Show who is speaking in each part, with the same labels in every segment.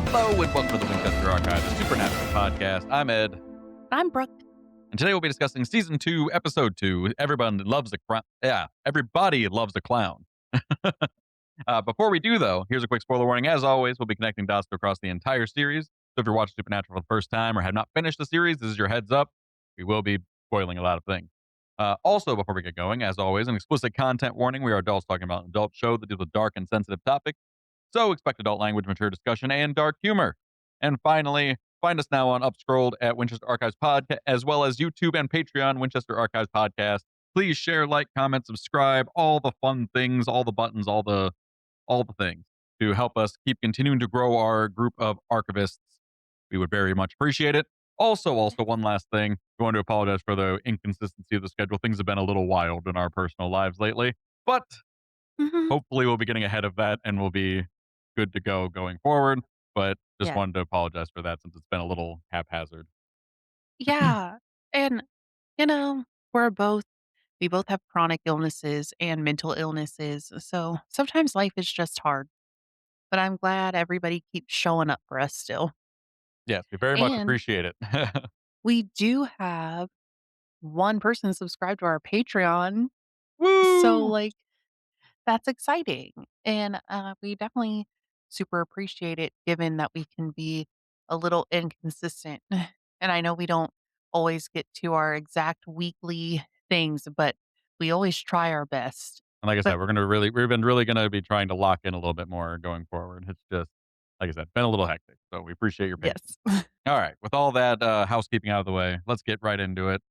Speaker 1: Hello and welcome to the Winchester Archive, a supernatural podcast. I'm Ed,
Speaker 2: I'm Brooke.
Speaker 1: and today we'll be discussing season 2, episode 2. Everybody loves a clown. Yeah, everybody loves a clown. Before we do, though, here's a quick spoiler warning. As always, we'll be connecting dots across the entire series. So if you're watching Supernatural for the first time or have not finished the series, this is your heads up. We will be spoiling a lot of things. Also, before we get going, as always, an explicit content warning. We are adults talking about an adult show that deals with dark and sensitive topics. So expect adult language, mature discussion, and dark humor. And finally, find us now on Upscrolled at Winchester Archives Podcast, as well as YouTube and Patreon, Winchester Archives Podcast. Please share, like, comment, subscribe, all the fun things, all the buttons, all the things to help us keep continuing to grow our group of archivists. We would very much appreciate it. Also, one last thing. We want to apologize for the inconsistency of the schedule. Things have been a little wild in our personal lives lately, but
Speaker 2: Mhm.
Speaker 1: hopefully we'll be getting ahead of that and we'll be good to go going forward. But just
Speaker 2: Yeah.
Speaker 1: wanted to apologize for that since it's been a little haphazard.
Speaker 2: Yeah. And, you know, we're both we both have chronic illnesses and mental illnesses. So sometimes life is just hard. But I'm glad everybody keeps showing up for us still.
Speaker 1: Yes, we very much
Speaker 2: And
Speaker 1: appreciate it.
Speaker 2: we do have one person subscribed to our Patreon. So
Speaker 1: Woo!
Speaker 2: that's exciting. And we definitely super appreciate it given that we can be a little inconsistent. And I know we don't always get to our exact weekly things, but we always try our best.
Speaker 1: And like I
Speaker 2: But
Speaker 1: said, we've been really gonna be trying to lock in a little bit more going forward. It's just, like I said, been a little hectic. So we appreciate your patience.
Speaker 2: yes.
Speaker 1: All right, with all that housekeeping out of the way, let's get right into it.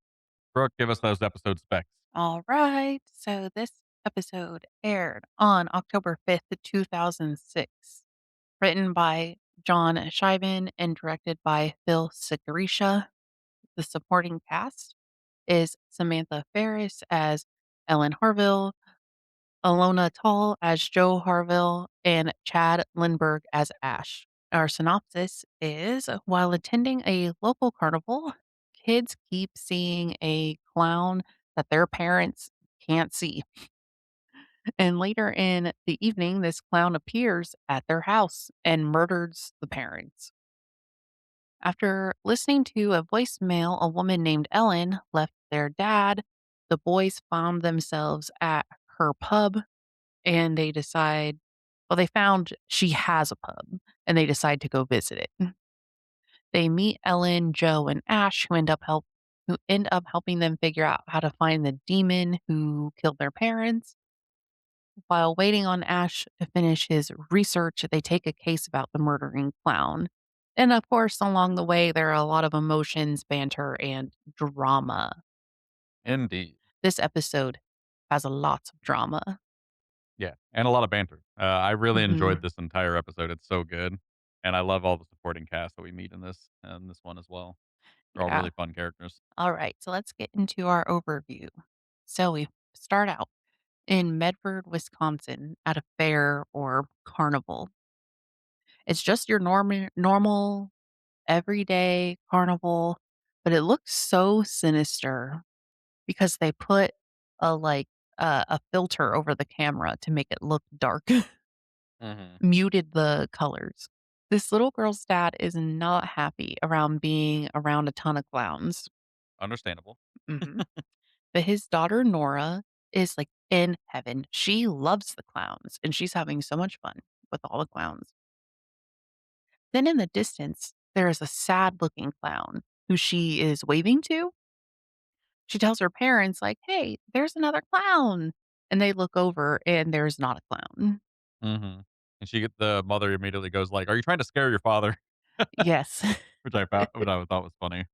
Speaker 1: Brooke, give us those episode specs.
Speaker 2: All right. So this episode aired on October 5th, 2006. Written by John Shiban and directed by Phil Sicirisha. The supporting cast is Samantha Ferris as Ellen Harville, Alona Tall as Joe Harville, and Chad Lindbergh as Ash. Our synopsis is while attending a local carnival, kids keep seeing a clown that their parents can't see. And later in the evening, this clown appears at their house and murders the parents. After listening to a voicemail a woman named Ellen left their dad, the boys found themselves at her pub and they found she has a pub and they decide to go visit it. They meet Ellen, Joe, and Ash who end up helping them figure out how to find the demon who killed their parents. While waiting on Ash to finish his research, they take a case about the murdering clown. And of course, along the way, there are a lot of emotions, banter, and drama.
Speaker 1: Indeed.
Speaker 2: This episode has a lots of drama.
Speaker 1: Yeah, and a lot of banter. I really
Speaker 2: Mhm.
Speaker 1: enjoyed this entire episode. It's so good, and I love all the supporting cast that we meet in this one as well. They're all
Speaker 2: Yeah.
Speaker 1: really fun characters.
Speaker 2: All right. So let's get into our overview. So we start out in Medford, Wisconsin at a fair or carnival. It's just your normal everyday carnival, but it looks so sinister because they put a a filter over the camera to make it look dark,
Speaker 1: Hmm.
Speaker 2: muted the colors. This little girl's dad is not happy around being around a ton of clowns.
Speaker 1: Understandable.
Speaker 2: Mhm. But his daughter Nora is like in heaven. She loves the clowns and she's having so much fun with all the clowns. Then in the distance, there is a sad looking clown who she is waving to. She tells her parents, like, hey, there's another clown. And they look over and there's not a clown.
Speaker 1: Hmm. And the mother immediately goes like, "Are you trying to scare your father?"
Speaker 2: Yes.
Speaker 1: Which I thought was funny.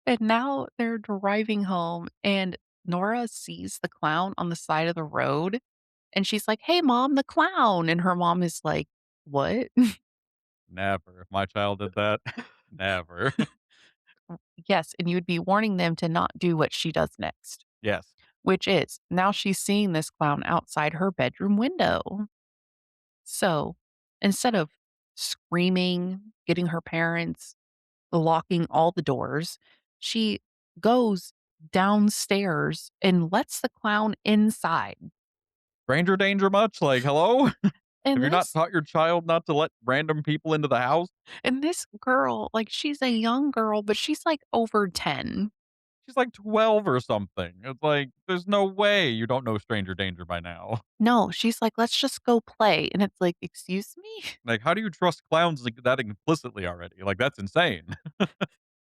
Speaker 2: And now they're driving home and Nora sees the clown on the side of the road and she's like, hey, mom, the clown. And her mom is like, what?
Speaker 1: Never. If my child did that, never.
Speaker 2: Yes. And you would be warning them to not do what she does next,
Speaker 1: Yes.
Speaker 2: which is now she's seeing this clown outside her bedroom window. So instead of screaming, getting her parents, locking all the doors, she goes downstairs and lets the clown inside.
Speaker 1: Stranger danger much? Like, hello?
Speaker 2: And
Speaker 1: Have you not
Speaker 2: this
Speaker 1: taught your child not to let random people into the house?
Speaker 2: and this girl, like, she's a young girl, but she's, like, over 10.
Speaker 1: She's like 12 or something. It's like, there's no way you don't know stranger danger by now.
Speaker 2: No, she's like, "Let's just go play." And it's like, "Excuse me?"
Speaker 1: Like, how do you trust clowns like that implicitly already? Like, that's insane.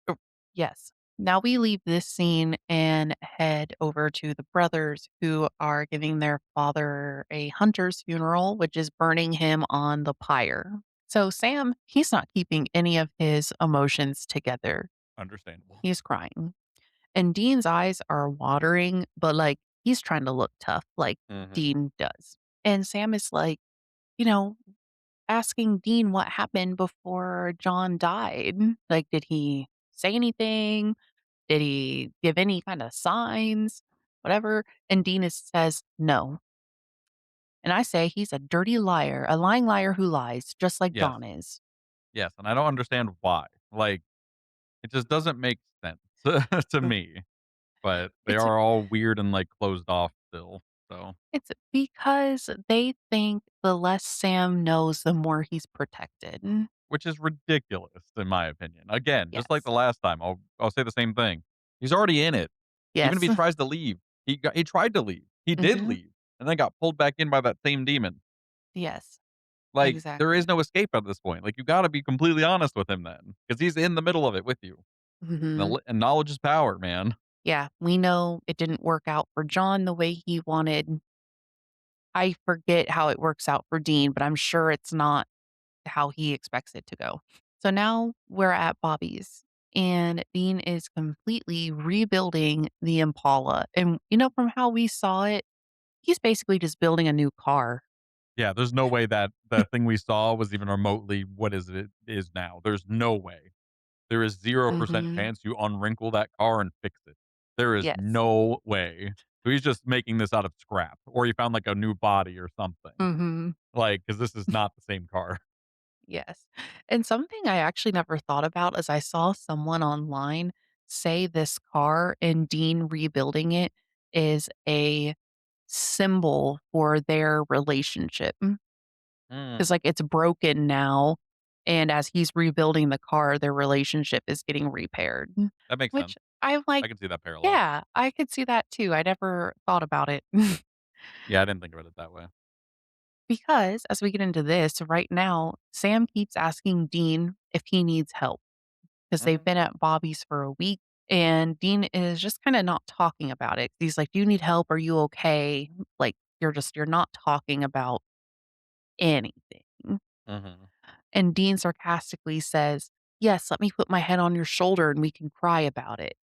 Speaker 2: Oh, yes. Now we leave this scene and head over to the brothers who are giving their father a hunter's funeral, which is burning him on the pyre. So Sam, he's not keeping any of his emotions together.
Speaker 1: Understandable.
Speaker 2: He's crying. And Dean's eyes are watering, but like he's trying to look tough, like
Speaker 1: Mhm.
Speaker 2: Dean does. And Sam is like, you know, asking Dean what happened before John died. Like, did he say anything? Did he give any kind of signs? Whatever. And Dean says, no. And I say he's a dirty liar, a lying liar who lies, just like
Speaker 1: Yes.
Speaker 2: John is.
Speaker 1: Yes, and I don't understand why. Like, it just doesn't make sense to
Speaker 2: Mm.
Speaker 1: me, but they
Speaker 2: It's
Speaker 1: are all weird and, like, closed off still, so
Speaker 2: it's because they think the less Sam knows, the more he's protected.
Speaker 1: which is ridiculous in my opinion. Again, just like
Speaker 2: Yes.
Speaker 1: the last time, I'll say the same thing. He's already in it. Even if
Speaker 2: Yes.
Speaker 1: he tries to leave, he tried to leave. He did
Speaker 2: Hmm.
Speaker 1: leave, and then got pulled back in by that same demon.
Speaker 2: Yes.
Speaker 1: Like, there is
Speaker 2: Exactly.
Speaker 1: no escape at this point. Like, you gotta be completely honest with him then, because he's in the middle of it with you.
Speaker 2: Hmm.
Speaker 1: And knowledge is power, man.
Speaker 2: Yeah. We know it didn't work out for John the way he wanted. I forget how it works out for Dean, but I'm sure it's not how he expects it to go. So now we're at Bobby's, and Dean is completely rebuilding the Impala. And, from how we saw it, he's basically just building a new car.
Speaker 1: Yeah, there's no way that the thing we saw was even remotely what it is now. There's no way. There is 0%
Speaker 2: Hmm.
Speaker 1: chance you unwrinkle that car and fix it. There is
Speaker 2: Yes.
Speaker 1: no way. So he's just making this out of scrap, or he found like a new body or something.
Speaker 2: Hmm.
Speaker 1: Like, because this is not the same car.
Speaker 2: Yes. And something I actually never thought about is I saw someone online say this car and Dean rebuilding it is a symbol for their relationship.
Speaker 1: Mm,
Speaker 2: 'Cause, like, it's broken now, and as he's rebuilding the car, their relationship is getting repaired.
Speaker 1: that makes sense.
Speaker 2: Which I'm like,
Speaker 1: I can see that parallel.
Speaker 2: "Yeah, I could see that too." I never thought about it.
Speaker 1: Yeah, I didn't think about it that way.
Speaker 2: Because as we get into this, right now, Sam keeps asking Dean if he needs help because 'cause they've
Speaker 1: Mhm.
Speaker 2: been at Bobby's for a week, and Dean is just kinda not talking about it. He's like, "Do you need help? Are you okay?" Like, you're not talking about anything.
Speaker 1: Mhm.
Speaker 2: And Dean sarcastically says, "Yes, let me put my head on your shoulder and we can cry about it."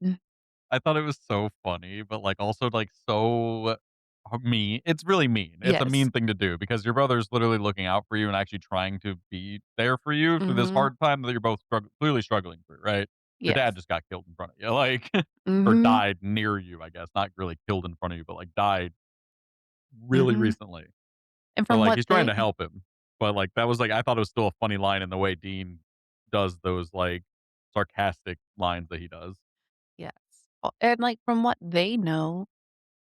Speaker 1: I thought it was so funny, but, like, also, like, so mean. It's really mean. It's a
Speaker 2: Yes.
Speaker 1: mean thing to do because your brother's literally looking out for you and actually trying to be there for you through this
Speaker 2: Mhm.
Speaker 1: hard time that you're both clearly struggling through, right? Your dad
Speaker 2: Yes.
Speaker 1: just got killed in front of you, like, or
Speaker 2: Mhm.
Speaker 1: died near you, I guess. Not really killed in front of you, but, like, died really
Speaker 2: Mhm.
Speaker 1: recently.
Speaker 2: And
Speaker 1: So,
Speaker 2: from
Speaker 1: like,
Speaker 2: what
Speaker 1: he's trying
Speaker 2: they
Speaker 1: to help him, but, like, that was, like I thought it was still a funny line in the way Dean does those, like, sarcastic lines that he does.
Speaker 2: Yes. And, like, from what they know,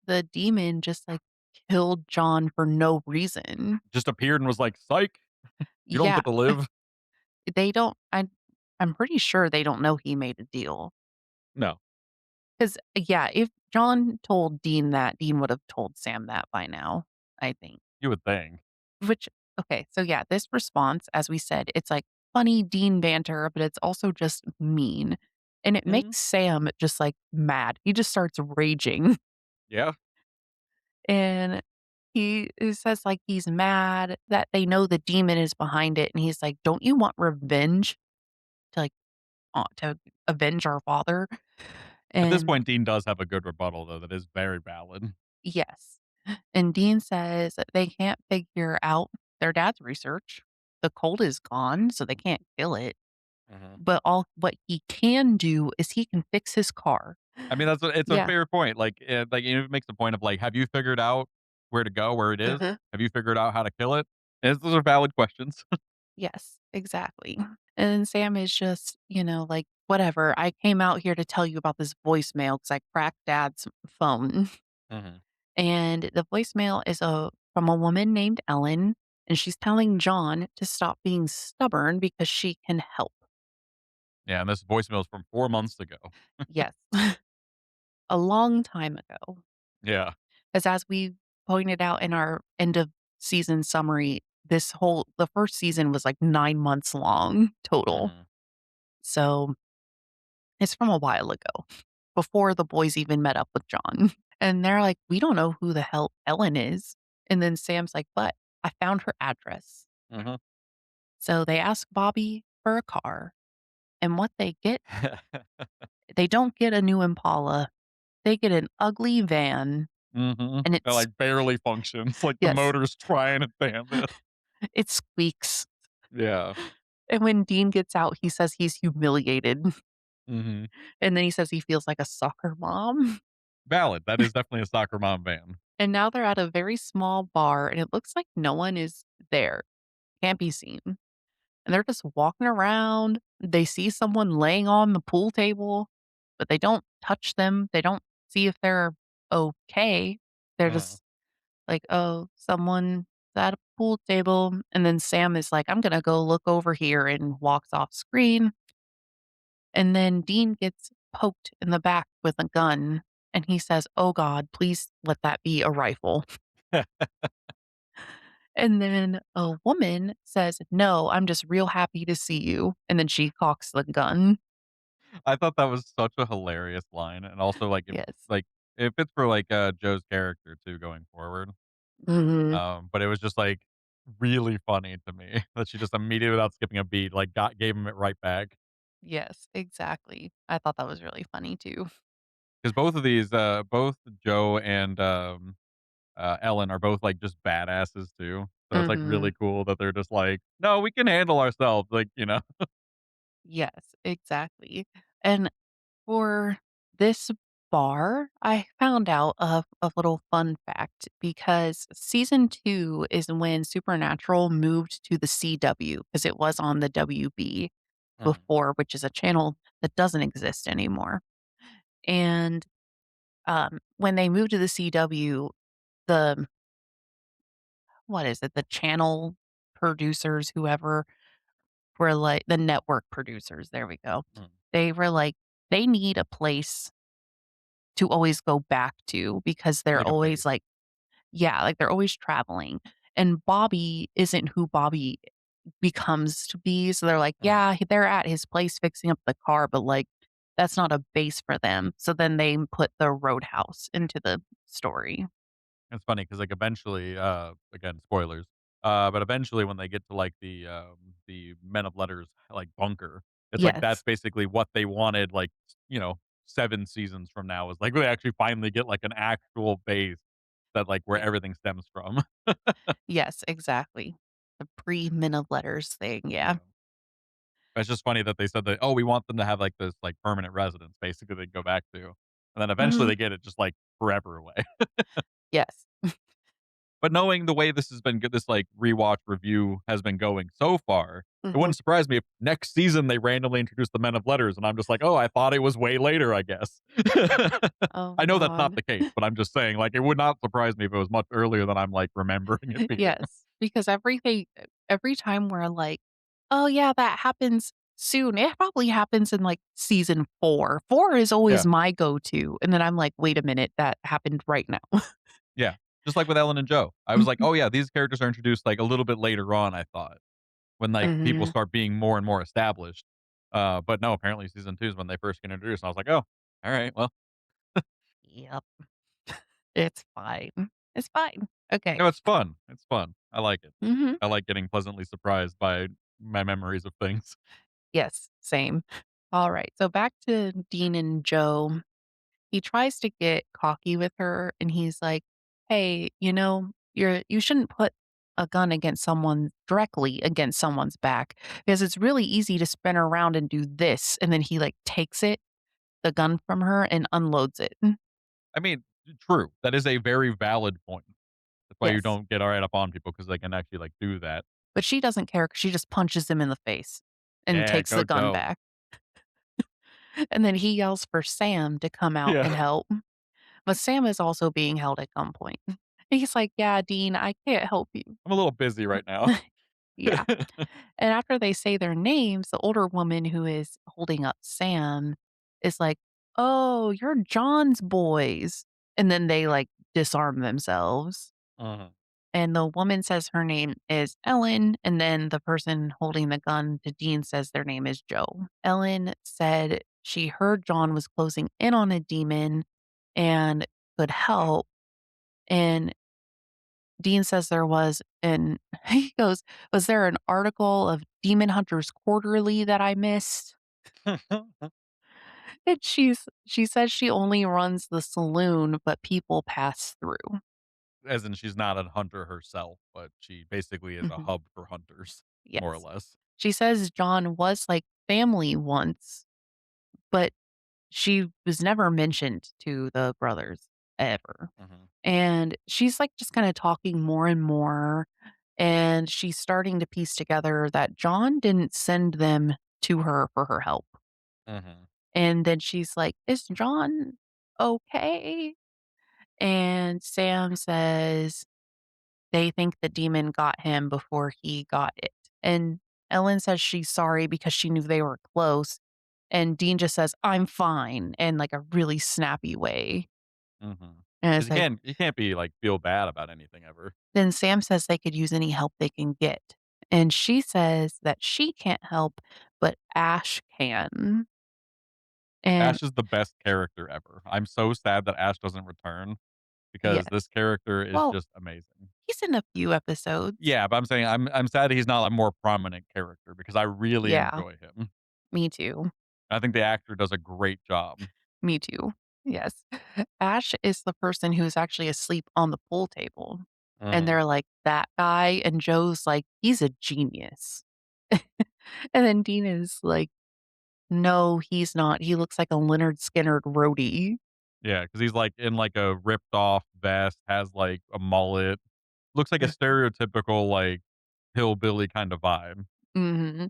Speaker 2: the demon just, like, killed John for no reason.
Speaker 1: Just appeared and was like, "Psych, you don't
Speaker 2: Yeah,
Speaker 1: get to live."
Speaker 2: they don't I'm pretty sure they don't know he made a deal.
Speaker 1: No.
Speaker 2: 'Cause, yeah, if John told Dean that, Dean would have told Sam that by now, I think.
Speaker 1: You would think.
Speaker 2: Which okay, so yeah, this response, as we said, it's like funny Dean banter, but it's also just mean. And it
Speaker 1: Mhm.
Speaker 2: makes Sam just like mad. He just starts raging.
Speaker 1: Yeah.
Speaker 2: And he says like he's mad that they know the demon is behind it. And he's like, don't you want revenge to avenge our father?
Speaker 1: At this
Speaker 2: And
Speaker 1: point, Dean does have a good rebuttal, though, that is very valid.
Speaker 2: yes. And Dean says that they can't figure out their dad's research. The cold is gone, so they can't kill it.
Speaker 1: Mhm.
Speaker 2: But all what he can do is he can fix his car.
Speaker 1: I mean, it's a
Speaker 2: Yeah.
Speaker 1: fair point. Like, it makes the point of, like, have you figured out where to go, where it is?
Speaker 2: Uh-huh.
Speaker 1: Have you figured out how to kill it? And those are valid questions.
Speaker 2: Yes, exactly. And then Sam is just, like, whatever. I came out here to tell you about this voicemail because I cracked dad's phone.
Speaker 1: Mhm.
Speaker 2: And the voicemail is from a woman named Ellen. and she's telling John to stop being stubborn because she can help.
Speaker 1: Yeah, and this voicemail is from 4 months ago.
Speaker 2: Yes, a long time ago.
Speaker 1: Yeah.
Speaker 2: Because as we pointed out in our end of season summary, the first season was like 9 months long total.
Speaker 1: Mhm.
Speaker 2: So it's from a while ago, before the boys even met up with John. And they're like, we don't know who the hell Ellen is. And then Sam's like, but I found her address.
Speaker 1: Mhm.
Speaker 2: So they ask Bobby for a car. And what they don't get a new Impala. They get an ugly van.
Speaker 1: Mhm.
Speaker 2: And
Speaker 1: That,
Speaker 2: it's,
Speaker 1: like, barely functions, like, the
Speaker 2: yes,
Speaker 1: motor's trying its damnedest.
Speaker 2: it squeaks.
Speaker 1: Yeah.
Speaker 2: And when Dean gets out, he says he's humiliated.
Speaker 1: Mhm.
Speaker 2: And then he says he feels like a soccer mom.
Speaker 1: Valid, that is definitely a soccer mom van.
Speaker 2: And now they're at a very small bar, and it looks like no one is there. Can't be seen. And they're just walking around. They see someone laying on the pool table, but they don't touch them. They don't see if they're okay. They're
Speaker 1: Uh,
Speaker 2: just like, "Oh, someone's at a pool table." And then Sam is like, "I'm gonna go look over here," and walks off screen. And then Dean gets poked in the back with a gun, and he says, "Oh god, please let that be a rifle." And then a woman says, "No, I'm just real happy to see you." And then she cocks the gun.
Speaker 1: I thought that was such a hilarious line, and also,
Speaker 2: Yes.
Speaker 1: like, it fits for, Joe's character too going forward.
Speaker 2: Mhm.
Speaker 1: But it was just, like, really funny to me that she just immediately, without skipping a beat, like, gave him it right back.
Speaker 2: Yes, exactly. I thought that was really funny too.
Speaker 1: Because both of these, both Joe and, Ellen are both, like, just badasses too. So it's, like, really
Speaker 2: Mhm.
Speaker 1: cool that they're just like, "No, we can handle ourselves," like, you know?
Speaker 2: Yes, exactly. And for this bar, I found out a little fun fact because season 2 is when Supernatural moved to the CW because it was on the WB
Speaker 1: Mhm,
Speaker 2: before, which is a channel that doesn't exist anymore. And when they moved to the CW, the what is it? The channel producers, whoever were like the network producers. There we go.
Speaker 1: mhm.
Speaker 2: They were like, they need a place to always go back to because they're
Speaker 1: Like a
Speaker 2: always
Speaker 1: base.
Speaker 2: like, yeah, like they're always traveling. And Bobby isn't who Bobby becomes to be. So they're like,
Speaker 1: Mhm.
Speaker 2: yeah, they're at his place fixing up the car, but like that's not a base for them. So then they put the Roadhouse into the story.
Speaker 1: It's funny because, like, eventually, again, spoilers, but eventually when they get to, like, the Men of Letters, like, bunker, it's like that's
Speaker 2: Yes.
Speaker 1: basically what they wanted, like, 7 seasons from now is, like, we actually finally get, like, an actual base that, like, where
Speaker 2: Yeah.
Speaker 1: everything stems from.
Speaker 2: Yes, exactly. The pre-Men of Letters thing, yeah.
Speaker 1: Yeah. It's just funny that they said that, "Oh, we want them to have, like, this, like, permanent residence," basically, they go back to, and then eventually
Speaker 2: Mhm.
Speaker 1: they get it just, like, forever away.
Speaker 2: Yes.
Speaker 1: But knowing the way this has been good, this, like, rewatch review has been going so far, it
Speaker 2: Mhm.
Speaker 1: wouldn't surprise me if next season they randomly introduce the Men of Letters, and I'm just like, "Oh, I thought it was way later, I guess."
Speaker 2: Oh
Speaker 1: I know that's not
Speaker 2: god.
Speaker 1: the case, but I'm just saying, like, it would not surprise me if it was much earlier than I'm, like, remembering it being.
Speaker 2: Yes, because every time we're like, "Oh, yeah, that happens soon." It probably happens in, like, season 4. 4 is always
Speaker 1: Yeah,
Speaker 2: my go-to, and then I'm like, "Wait a minute, that happened right now."
Speaker 1: yeah. Just like with Ellen and Joe. I was like,
Speaker 2: Mhm.
Speaker 1: "Oh, yeah, these characters are introduced, like, a little bit later on," I thought, when, like, people
Speaker 2: Mhm.
Speaker 1: start being more and more established. But no, apparently season 2 is when they first get introduced, and I was like, "Oh, alright, well."
Speaker 2: Yep. It's fine. It's fine. Okay.
Speaker 1: No, it's fun. It's fun. I like it.
Speaker 2: Mhm.
Speaker 1: I like getting pleasantly surprised by my memories of things.
Speaker 2: Yes, same. Alright, so back to Dean and Joe. He tries to get cocky with her and he's like, "Hey, you shouldn't put a gun against someone directly against someone's back because it's really easy to spin around and do this." And then he like takes the gun from her and unloads it.
Speaker 1: I mean, true. That is a very valid point. That's why you
Speaker 2: Yes.
Speaker 1: don't get right up on people because they can actually, like, do that.
Speaker 2: But she doesn't care 'cause she just punches him in the face and
Speaker 1: Yeah,
Speaker 2: takes
Speaker 1: go
Speaker 2: the gun
Speaker 1: Joe.
Speaker 2: back. And then he yells for Sam to come out
Speaker 1: Yeah.
Speaker 2: and help. But Sam is also being held at gunpoint. He's like, "Yeah, Dean, I can't help you."
Speaker 1: I'm a little busy right now.
Speaker 2: Yeah. And after they say their names, the older woman who is holding up Sam is like, "Oh, you're John's boys." And then they, like, disarm themselves.
Speaker 1: Mhm,
Speaker 2: And the woman says her name is Ellen, and then the person holding the gun to Dean says their name is Joe. Ellen said she heard John was closing in on a demon and could help, and Dean says there was an he goes, "Was there an article of Demon Hunters Quarterly that I missed?" And she says she only runs the saloon, but people pass through.
Speaker 1: as in she's not a hunter herself, but she basically is a
Speaker 2: Mhm.
Speaker 1: hub for hunters, more or
Speaker 2: Yes.
Speaker 1: less.
Speaker 2: She says John was like family once, but she was never mentioned to the brothers ever.
Speaker 1: Mhm,
Speaker 2: And she's like just kind of talking more and more. And she's starting to piece together that John didn't send them to her for her help.
Speaker 1: mhm,
Speaker 2: And then she's like, "Is John okay?" And Sam says they think the demon got him before he got it. And Ellen says she's sorry because she knew they were close. And Dean just says, "I'm fine," in like a really snappy way.
Speaker 1: mhm.
Speaker 2: And
Speaker 1: Because
Speaker 2: it's like,
Speaker 1: you can't be, like, feel bad about anything ever.
Speaker 2: then Sam says they could use any help they can get. And she says that she can't help, but Ash can. And
Speaker 1: Ash is the best character ever. I'm so sad that Ash doesn't return because
Speaker 2: yes,
Speaker 1: this character is
Speaker 2: well,
Speaker 1: just amazing.
Speaker 2: he's in a few episodes.
Speaker 1: Yeah, but I'm saying I'm sad he's not a more prominent character because I really
Speaker 2: Yeah,
Speaker 1: enjoy him.
Speaker 2: me too.
Speaker 1: I think the actor does a great job.
Speaker 2: Me too. Yes. Ash is the person who's actually asleep on the pool table. And
Speaker 1: Mhm.
Speaker 2: they're like, "That guy," and Joe's like, "He's a genius." And then Dean is like, "No, he's not. He looks like a Leonard Skinner roadie."
Speaker 1: Yeah, because he's, like, in, like, a ripped off vest, has, like, a mullet, looks like a
Speaker 2: Mhm.
Speaker 1: stereotypical, like, hillbilly kinda vibe.
Speaker 2: Mhm.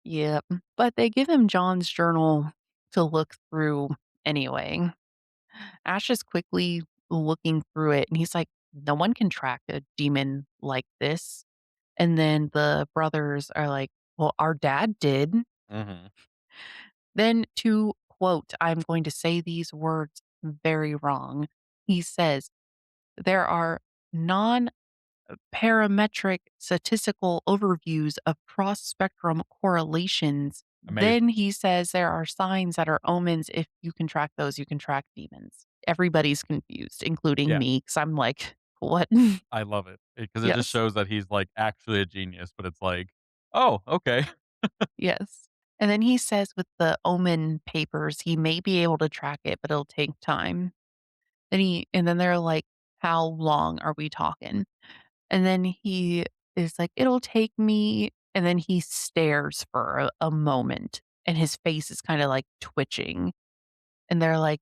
Speaker 2: Yep. But they give him John's journal to look through anyway. Ash is quickly looking through it, and he's like, "No one can track a demon like this." And then the brothers are like, "Well, our dad did."
Speaker 1: Mhm.
Speaker 2: Then to quote, I'm going to say these words very wrong. He says, "There are non parametric statistical overviews of cross spectrum correlations." Then
Speaker 1: Amazing.
Speaker 2: he says there are signs that are omens. If you can track those, you can track demons. Everybody's confused, including
Speaker 1: Yeah,
Speaker 2: me, because I'm like, what?
Speaker 1: I love it because it just
Speaker 2: Yes.
Speaker 1: shows that he's, like, actually a genius, but it's like, "Oh, okay."
Speaker 2: Yes. And then he says with the omen papers, he may be able to track it, but it'll take time. And then they're like, "How long are we talking?" And then he is like, "It'll take me," and then he stares for a moment, and his face is kinda, like, twitching, and they're like,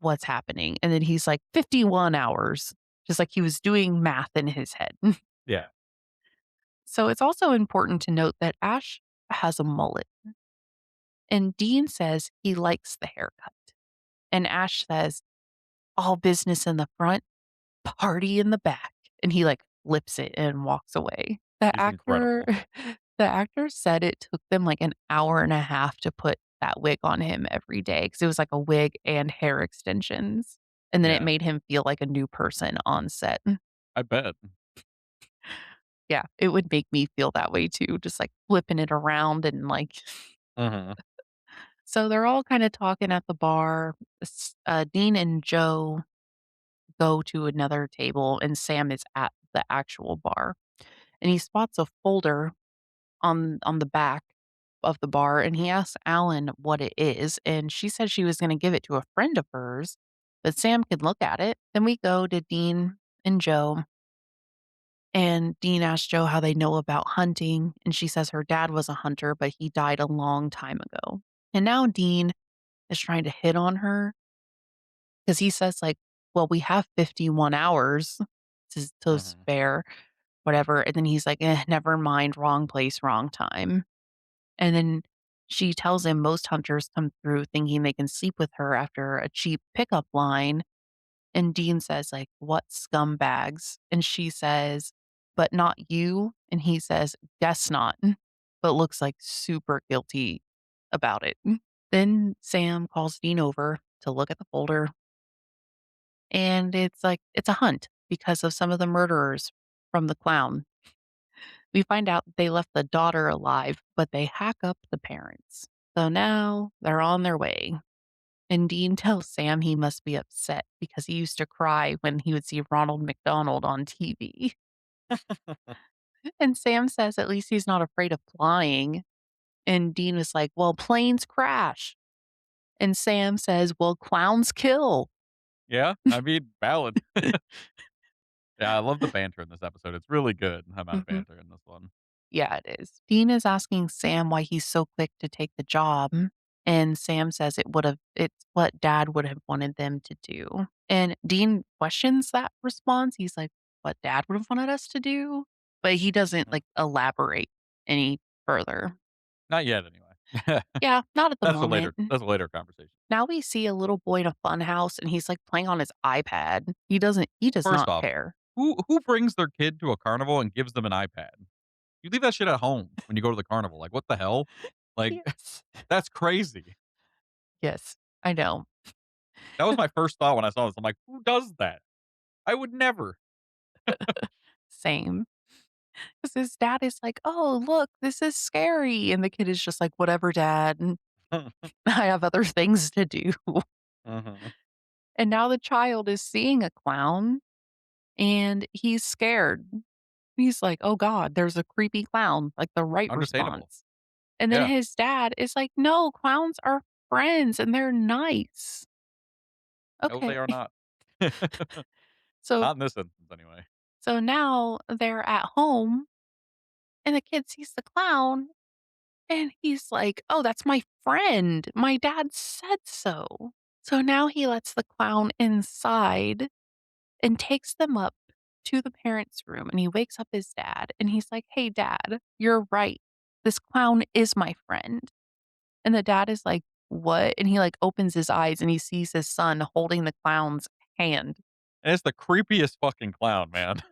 Speaker 2: "What's happening?" And then he's like, "51 hours," just like he was doing math in his head.
Speaker 1: Yeah.
Speaker 2: So it's also important to note that Ash has a mullet, and Dean says he likes the haircut, and Ash says, "All business in the front, party in the back," and he, like, flips it and walks away.
Speaker 1: He's incredible.
Speaker 2: The actor said it took them, like, an hour and a half to put that wig on him every day because it was, like, a wig and hair extensions, and then it
Speaker 1: Yeah,
Speaker 2: made him feel like a new person on set.
Speaker 1: I bet.
Speaker 2: Yeah, it would make me feel that way too, just, like, flipping it around and, like
Speaker 1: Mhm.
Speaker 2: so they're all kinda talking at the bar. Dean and Joe go to another table, and Sam is at the actual bar, and he spots a folder on the back of the bar, and he asks Alan what it is, and she said she was gonna give it to a friend of hers, but Sam could look at it. Then we go to Dean and Joe, and Dean asks Joe how they know about hunting, and she says her dad was a hunter, but he died a long time ago. And now Dean is trying to hit on her because he says, like, "Well, we have 51 hours to
Speaker 1: Mhm.
Speaker 2: spare, whatever," and then he's like, never mind, wrong place, wrong time." And then she tells him most hunters come through thinking they can sleep with her after a cheap pickup line, And Dean says, like, "What scumbags?" And she says, "But not you." And he says, "Guess not," but looks like super guilty about it. Then Sam calls Dean over to look at the folder, and it's like it's a hunt because of some of the murderers from the clown. We find out they left the daughter alive, but they hack up the parents. So now they're on their way. And Dean tells Sam he must be upset because he used to cry when he would see Ronald McDonald on TV. And Sam says at least he's not afraid of flying. And Dean was like, "Well, planes crash." And Sam says, "Well, clowns kill."
Speaker 1: Yeah, I mean, valid. Yeah, I love the banter in this episode. It's really good amount of
Speaker 2: Mhm.
Speaker 1: banter in this one.
Speaker 2: Yeah, it is. Dean is asking Sam why he's so quick to take the job, and Sam says it's what Dad would have wanted them to do. And Dean questions that response. He's like, "What Dad would have wanted us to do?" But he doesn't,
Speaker 1: Mhm.
Speaker 2: like, elaborate any further.
Speaker 1: Not yet, anyway.
Speaker 2: Yeah, not at the moment.
Speaker 1: That's a later conversation.
Speaker 2: Now we see a little boy in a fun house, and he's, like, playing on his iPad. He does
Speaker 1: First
Speaker 2: not
Speaker 1: off,
Speaker 2: care.
Speaker 1: who brings their kid to a carnival and gives them an iPad? You leave that shit at home when you go to the carnival. Like, what the hell? Like,
Speaker 2: Yes.
Speaker 1: that's crazy.
Speaker 2: Yes, I know.
Speaker 1: That was my first thought when I saw this. I'm like, who does that? I would never.
Speaker 2: Same. 'Cause his dad is like, "Oh, look, this is scary," and the kid is just like, "Whatever, dad, I have other things to do."
Speaker 1: Mhm.
Speaker 2: And now the child is seeing a clown, and he's scared. He's like, "Oh god, there's a creepy clown," like the right
Speaker 1: Understandable.
Speaker 2: response. And then
Speaker 1: Yeah.
Speaker 2: his dad is like, "No, clowns are friends and they're nice."
Speaker 1: No,
Speaker 2: Okay.
Speaker 1: they are not.
Speaker 2: So
Speaker 1: Not in this instance, anyway.
Speaker 2: so now they're at home, and the kid sees the clown. And he's like, "Oh, that's my friend. My dad said so." So now he lets the clown inside and takes them up to the parents' room, and he wakes up his dad, and he's like, "Hey, dad, you're right. This clown is my friend." And the dad is like, "What?" And he, like, opens his eyes, and he sees his son holding the clown's hand.
Speaker 1: And it's the creepiest fucking clown, man.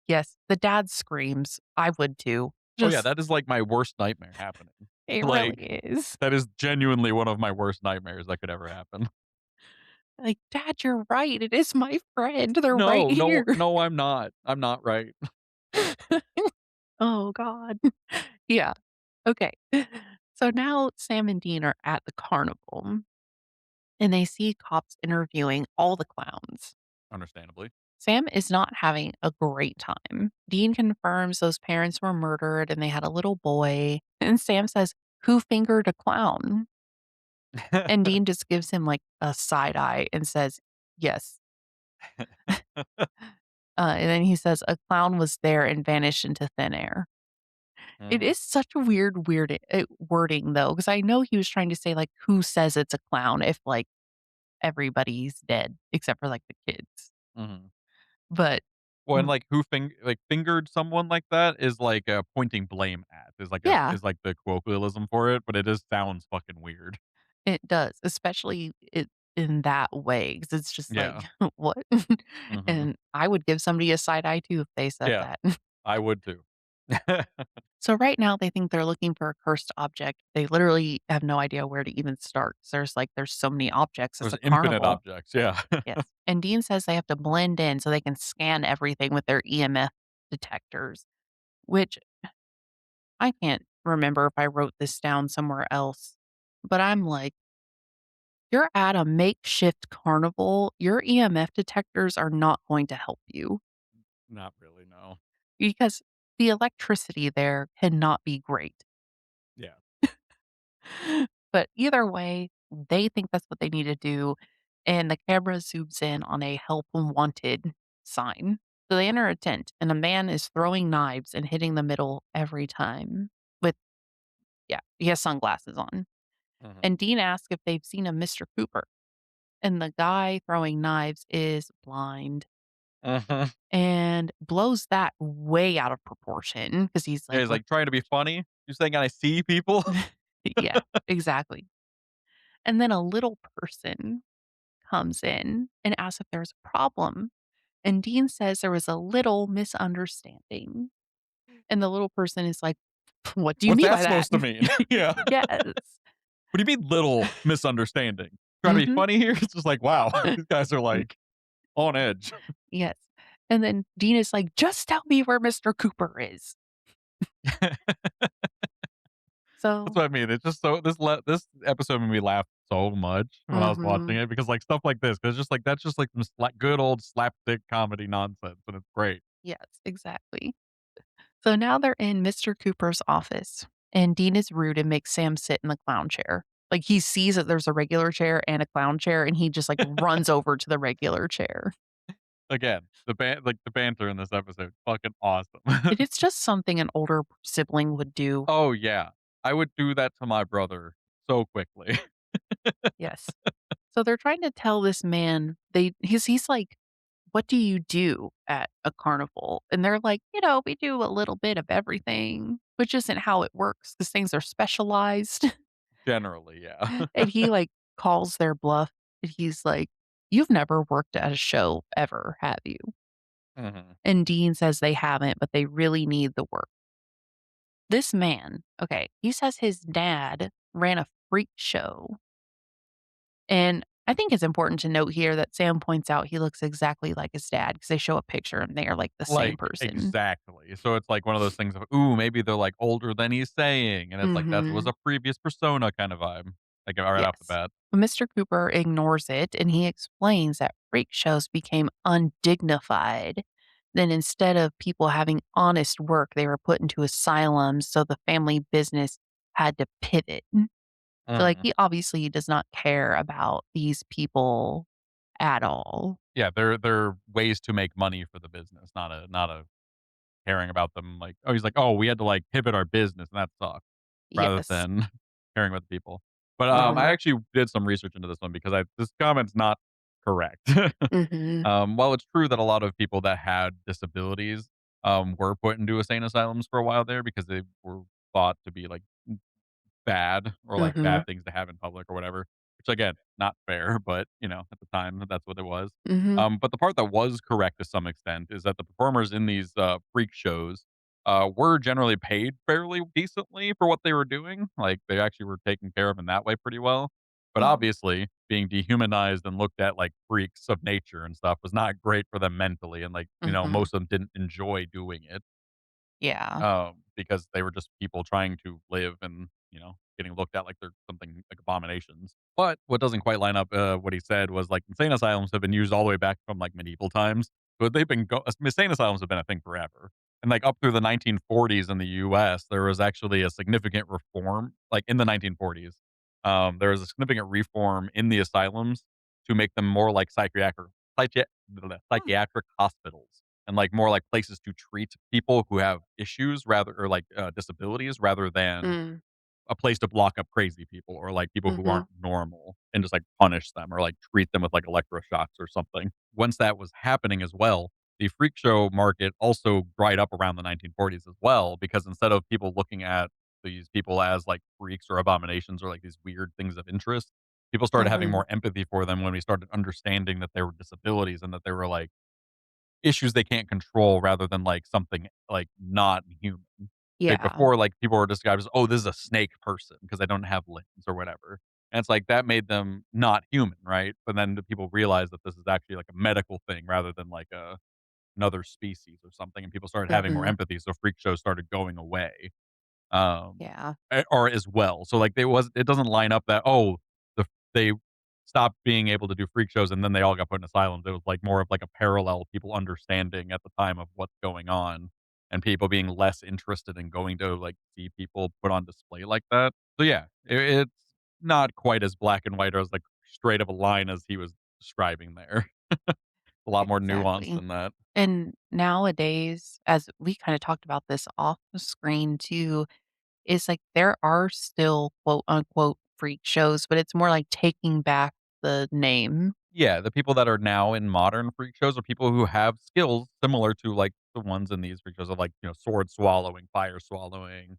Speaker 2: Yes, the dad screams. I would too.
Speaker 1: Oh, yeah,
Speaker 2: Just
Speaker 1: that is, like, my worst nightmare happening.
Speaker 2: it really
Speaker 1: Like,
Speaker 2: is.
Speaker 1: that is genuinely one of my worst nightmares that could ever happen.
Speaker 2: Like, "Dad, you're right. It is my friend. They're right
Speaker 1: No, no,
Speaker 2: here."
Speaker 1: no, I'm not. I'm not right.
Speaker 2: Oh god. Yeah, okay. So now Sam and Dean are at the carnival, and they see cops interviewing all the clowns.
Speaker 1: Understandably.
Speaker 2: Sam is not having a great time. Dean confirms those parents were murdered and they had a little boy, and Sam says, "Who fingered a clown?" And Dean just gives him, like, a side eye and says, "Yes." And then he says, "A clown was there and vanished into thin air." It
Speaker 1: Mhm.
Speaker 2: is such a weird, wording though, because I know he was trying to say, like, who says it's a clown if, like, everybody's dead except for, like, the kids.
Speaker 1: Mhm.
Speaker 2: But
Speaker 1: Well, and,
Speaker 2: mm,
Speaker 1: like, fingered someone like that is like, pointing blame at,
Speaker 2: yeah,
Speaker 1: is like the colloquialism for it, but it just sounds fucking weird.
Speaker 2: it does, especially in that way, because it's just like,
Speaker 1: Yeah.
Speaker 2: "What?"
Speaker 1: Mhm.
Speaker 2: And I would give somebody a side eye too if they said
Speaker 1: Yeah,
Speaker 2: that.
Speaker 1: I would too.
Speaker 2: So right now, they think they're looking for a cursed object. They literally have no idea where to even start. 'Cause there's so many objects. It's
Speaker 1: There's
Speaker 2: a
Speaker 1: infinite
Speaker 2: carnival.
Speaker 1: objects, yeah.
Speaker 2: Yes, and Dean says they have to blend in so they can scan everything with their EMF detectors, which I can't remember if I wrote this down somewhere else, but I'm like, "You're at a makeshift carnival, your EMF detectors are not going to help you
Speaker 1: Not really, no.
Speaker 2: because the electricity there cannot be great."
Speaker 1: Yeah.
Speaker 2: But either way, they think that's what they need to do, and the camera zooms in on a help wanted sign. So they enter a tent, and a man is throwing knives and hitting the middle every time. With yeah, he has sunglasses on.
Speaker 1: Mhm.
Speaker 2: And Dean asks if they've seen a Mr. Cooper, and the guy throwing knives is blind
Speaker 1: Mhm.
Speaker 2: and blows that way out of proportion because he's
Speaker 1: Yeah,
Speaker 2: like,
Speaker 1: he's,
Speaker 2: "Look."
Speaker 1: like, trying to be funny. You're saying I see people?
Speaker 2: Yeah, exactly. And then a little person comes in and asks if there's a problem. And Dean says there was a little misunderstanding. And the little person is like, "What do you
Speaker 1: What's
Speaker 2: mean
Speaker 1: that
Speaker 2: by that?"
Speaker 1: supposed to mean? Yeah.
Speaker 2: Yes.
Speaker 1: What do you mean little misunderstanding? Trying to be
Speaker 2: Mhm.
Speaker 1: funny here? It's just like, wow, these guys are like on edge.
Speaker 2: Yes. And then Dean is like, "Just tell me where Mr. Cooper is."
Speaker 1: That's
Speaker 2: So
Speaker 1: what I mean. It's just so this episode made me laugh so much when I was watching
Speaker 2: mhm.
Speaker 1: it because like stuff like this, because just like that's just like some good old slapstick comedy nonsense, and it's great.
Speaker 2: Yes, exactly. So now they're in Mr. Cooper's office, and Dean is rude and makes Sam sit in the clown chair. Like, he sees that there's a regular chair and a clown chair, and he just, like, runs over to the regular chair.
Speaker 1: Again, the banter in this episode, fucking awesome.
Speaker 2: And it's just something an older sibling would do.
Speaker 1: Oh yeah, I would do that to my brother so quickly.
Speaker 2: Yes. So they're trying to tell this man he's like, "What do you do at a carnival?" And they're like, we do a little bit of everything," which isn't how it works because things are specialized.
Speaker 1: Generally, yeah.
Speaker 2: And he, like, calls their bluff, and he's like, "You've never worked at a show ever, have you?"
Speaker 1: Mhm.
Speaker 2: And Dean says they haven't, but they really need the work. This man, okay, he says his dad ran a freak show, and I think it's important to note here that Sam points out he looks exactly like his dad because they show a picture and they are, like, the same
Speaker 1: Like,
Speaker 2: person.
Speaker 1: exactly. So it's like one of those things of, "Ooh, maybe they're, like, older than he's saying," and it's like that was
Speaker 2: Mhm.
Speaker 1: a previous persona kind of vibe, like, right off the
Speaker 2: Yes.
Speaker 1: bat.
Speaker 2: But Mr. Cooper ignores it and he explains that freak shows became undignified. Then instead of people having honest work, they were put into asylums, so the family business had to pivot. So, like,
Speaker 1: Mhm.
Speaker 2: he obviously does not care about these people at all.
Speaker 1: Yeah, they're ways to make money for the business, not a caring about them, like, oh, he's like, "Oh, we had to, like, pivot our business, and that sucked," rather
Speaker 2: Yes.
Speaker 1: than caring about the people. But, I
Speaker 2: Uh-huh.
Speaker 1: actually did some research into this one because I this comment's not correct.
Speaker 2: Mhm.
Speaker 1: While it's true that a lot of people that had disabilities, were put into insane asylums for a while there because they were thought to be, like, bad or, like,
Speaker 2: Mhm.
Speaker 1: bad things to have in public or whatever, which again, not fair, but, you know, at the time, that's what it was.
Speaker 2: Mhm.
Speaker 1: But the part that was correct to some extent is that the performers in these, freak shows, were generally paid fairly decently for what they were doing, like, they actually were taken care of in that way pretty well. But
Speaker 2: Mhm.
Speaker 1: obviously, being dehumanized and looked at like freaks of nature and stuff was not great for them mentally, and, like, you know,
Speaker 2: Mhm.
Speaker 1: most of them didn't enjoy doing it.
Speaker 2: Yeah.
Speaker 1: Because they were just people trying to live and, you know, getting looked at like they're something like abominations. But what doesn't quite line up, what he said was like insane asylums have been used all the way back from like medieval times. But they've been insane asylums have been a thing forever. And like up through the 1940s in the US, there was actually a significant reform, like in the 1940s. There was a significant reform in the asylums to make them more like psychiatric hospitals and like more like places to treat people who have issues rather or like disabilities rather than
Speaker 2: Mm.
Speaker 1: a place to block up crazy people or like people who
Speaker 2: Mhm.
Speaker 1: aren't normal and just like punish them or like treat them with like electroshocks or something. Once that was happening as well, the freak show market also dried up around the 1940s as well because instead of people looking at these people as like freaks or abominations or like these weird things of interest, people started having
Speaker 2: Mhm.
Speaker 1: more empathy for them when we started understanding that they were disabilities and that they were like issues they can't control rather than, like, something, like, not human. Like,
Speaker 2: Yeah.
Speaker 1: before, like, people were described as, "Oh, this is a snake person because they don't have limbs," or whatever, and it's like, that made them not human, right? But then the people realized that this is actually, like, a medical thing rather than, like, another species or something, and people started having more
Speaker 2: Mhm.
Speaker 1: empathy, so freak shows started going away um,
Speaker 2: Yeah.
Speaker 1: or as well. So like it doesn't line up that they stopped being able to do freak shows and then they all got put in asylums. It was like more of like a parallel people understanding at the time of what's going on and people being less interested in going to like see people put on display like that. So yeah, it's not quite as black and white or as like straight of a line as he was describing there. A lot more nuanced
Speaker 2: Exactly.
Speaker 1: than that.
Speaker 2: And nowadays, as we kind of talked about this off the screen too, is like there are still quote unquote freak shows, but it's more like taking back the name.
Speaker 1: Yeah, the people that are now in modern freak shows are people who have skills similar to, like, the ones in these freak shows of, like, you know, sword swallowing, fire swallowing,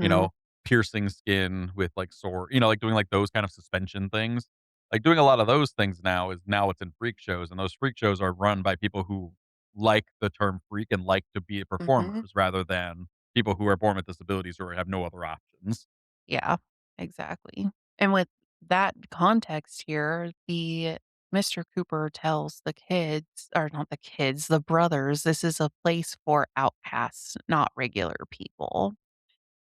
Speaker 1: you
Speaker 2: Mhm.
Speaker 1: know, piercing skin with, like, sword like, doing, like, those kind of suspension things. like, doing a lot of those things now is now it's in freak shows, and those freak shows are run by people who like the term freak and like to be
Speaker 2: Mhm.
Speaker 1: performers rather than people who are born with disabilities or have no other options.
Speaker 2: Yeah, exactly. And with that context here, the Mr. Cooper tells the kids, or not the kids, the brothers, this is a place for outcasts, not regular people.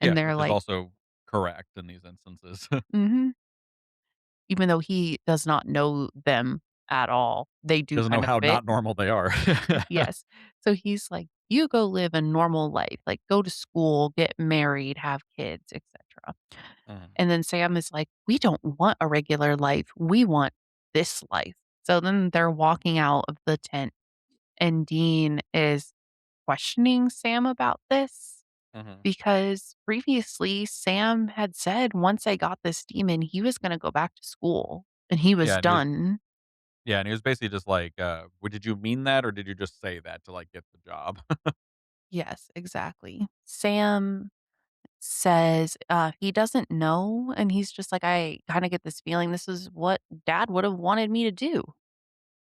Speaker 2: And
Speaker 1: Yeah,
Speaker 2: they're
Speaker 1: which is
Speaker 2: like,
Speaker 1: also correct in these instances.
Speaker 2: mhm, even though he does not know them at all, they do
Speaker 1: Doesn't know
Speaker 2: kind of
Speaker 1: how
Speaker 2: fit.
Speaker 1: not normal they are.
Speaker 2: Yes. So he's like, "You go live a normal life, like, go to school, get married, have kids, etcetera."
Speaker 1: Mhm,
Speaker 2: And then Sam is like, "We don't want a regular life, we want this life." So then they're walking out of the tent, and Dean is questioning Sam about this
Speaker 1: mhm.
Speaker 2: because previously Sam had said once I got this demon, he was gonna go back to school, and he was
Speaker 1: Yeah, and he was
Speaker 2: done.
Speaker 1: yeah, and he was basically just like, "Well, did you mean that or did you just say that to, like, get the job?"
Speaker 2: Yes, exactly. Sam says, he doesn't know, and he's just like, "I kinda get this feeling this is what dad would've wanted me to do."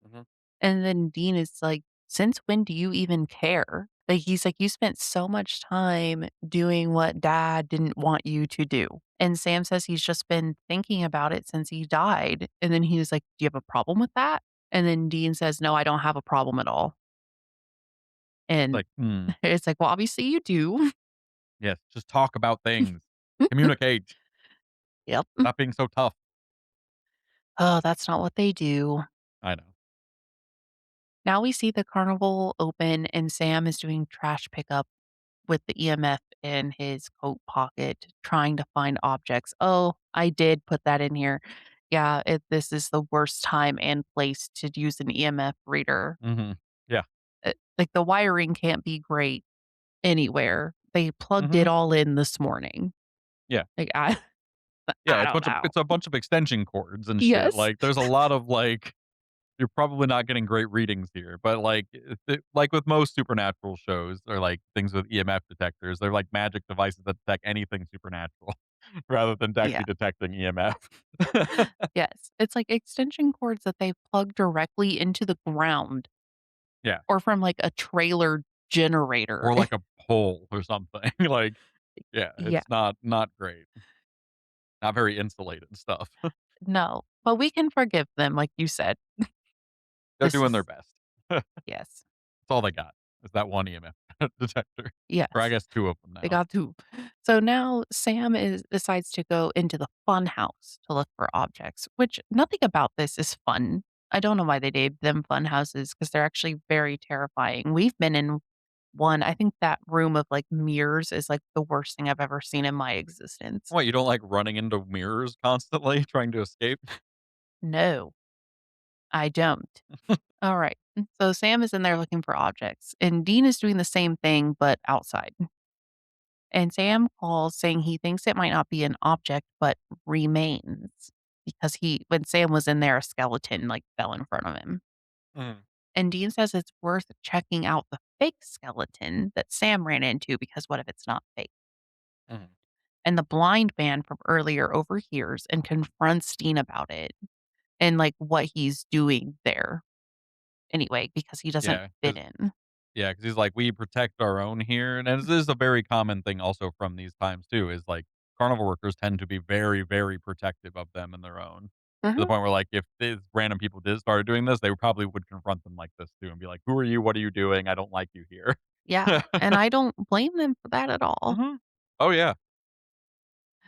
Speaker 1: Mhm.
Speaker 2: And then Dean is like, "Since when do you even care?" Like, he's like, "You spent so much time doing what dad didn't want you to do." And Sam says he's just been thinking about it since he died. And then he was like, "Do you have a problem with that?" And then Dean says, "No, I don't have a problem at all." And
Speaker 1: Like, "Hmm,
Speaker 2: it's like, "Well, obviously you do."
Speaker 1: yes, just talk about things. Communicate.
Speaker 2: Yep.
Speaker 1: Stop being so tough."
Speaker 2: Oh, that's not what they do.
Speaker 1: I know.
Speaker 2: Now we see the carnival open and Sam is doing trash pickup with the EMF in his coat pocket, trying to find objects. Oh, I did put that in here. Yeah, this is the worst time and place to use an EMF reader.
Speaker 1: Mhm. Yeah.
Speaker 2: Like the wiring can't be great anywhere. They plugged it
Speaker 1: Mhm.
Speaker 2: all in this morning.
Speaker 1: Yeah.
Speaker 2: Like I,
Speaker 1: Yeah,
Speaker 2: I don't know.
Speaker 1: it's a bunch of extension cords and shit,
Speaker 2: Yes.
Speaker 1: like, there's a lot of, like you're probably not getting great readings here, but, like, like with most supernatural shows or, like, things with EMF detectors, they're like magic devices that detect anything supernatural rather than
Speaker 2: Yeah.
Speaker 1: actually detecting EMF.
Speaker 2: Yes. It's like extension cords that they plug directly into the ground
Speaker 1: Yeah,
Speaker 2: or from like a trailer generator.
Speaker 1: or like a pole or something, like, yeah,
Speaker 2: Yeah.
Speaker 1: it's not great, not very insulated stuff.
Speaker 2: No, but we can forgive them, like you said.
Speaker 1: They're
Speaker 2: This
Speaker 1: doing their
Speaker 2: is
Speaker 1: best. That's
Speaker 2: yes,
Speaker 1: all they got, is that one EMF detector, or I
Speaker 2: yes,
Speaker 1: guess 2 of them
Speaker 2: they
Speaker 1: now.
Speaker 2: got to. So now Sam is decides to go into the fun house to look for objects, which nothing about this is fun. I don't know why they named them fun houses because 'cause they're actually very terrifying. We've been in one. I think that room of, like, mirrors is, like, the worst thing I've ever seen in my existence.
Speaker 1: What, you don't like running into mirrors constantly trying to escape?
Speaker 2: No, I don't. Alright, so Sam is in there looking for objects, and Dean is doing the same thing, but outside. And Sam calls saying he thinks it might not be an object, but remains because when Sam was in there, a skeleton like fell in front of him.
Speaker 1: Mhm,
Speaker 2: And Dean says it's worth checking out the fake skeleton that Sam ran into because what if it's not fake?
Speaker 1: mhm.
Speaker 2: And the blind man from earlier overhears and confronts Dean about it and like what he's doing there anyway because he doesn't
Speaker 1: Yeah,
Speaker 2: fit
Speaker 1: 'cause
Speaker 2: in.
Speaker 1: yeah, because he's like, "We protect our own here," and this is a very common thing also from these times too, is, like, carnival workers tend to be very, very protective of them and their own, to the
Speaker 2: Mhm.
Speaker 1: point where, like, if these random people did start doing this, they probably would confront them like this too and be like, "Who are you? What are you doing? I don't like you here."
Speaker 2: Yeah, and I don't blame them for that at all.
Speaker 1: Mhm. Oh, yeah.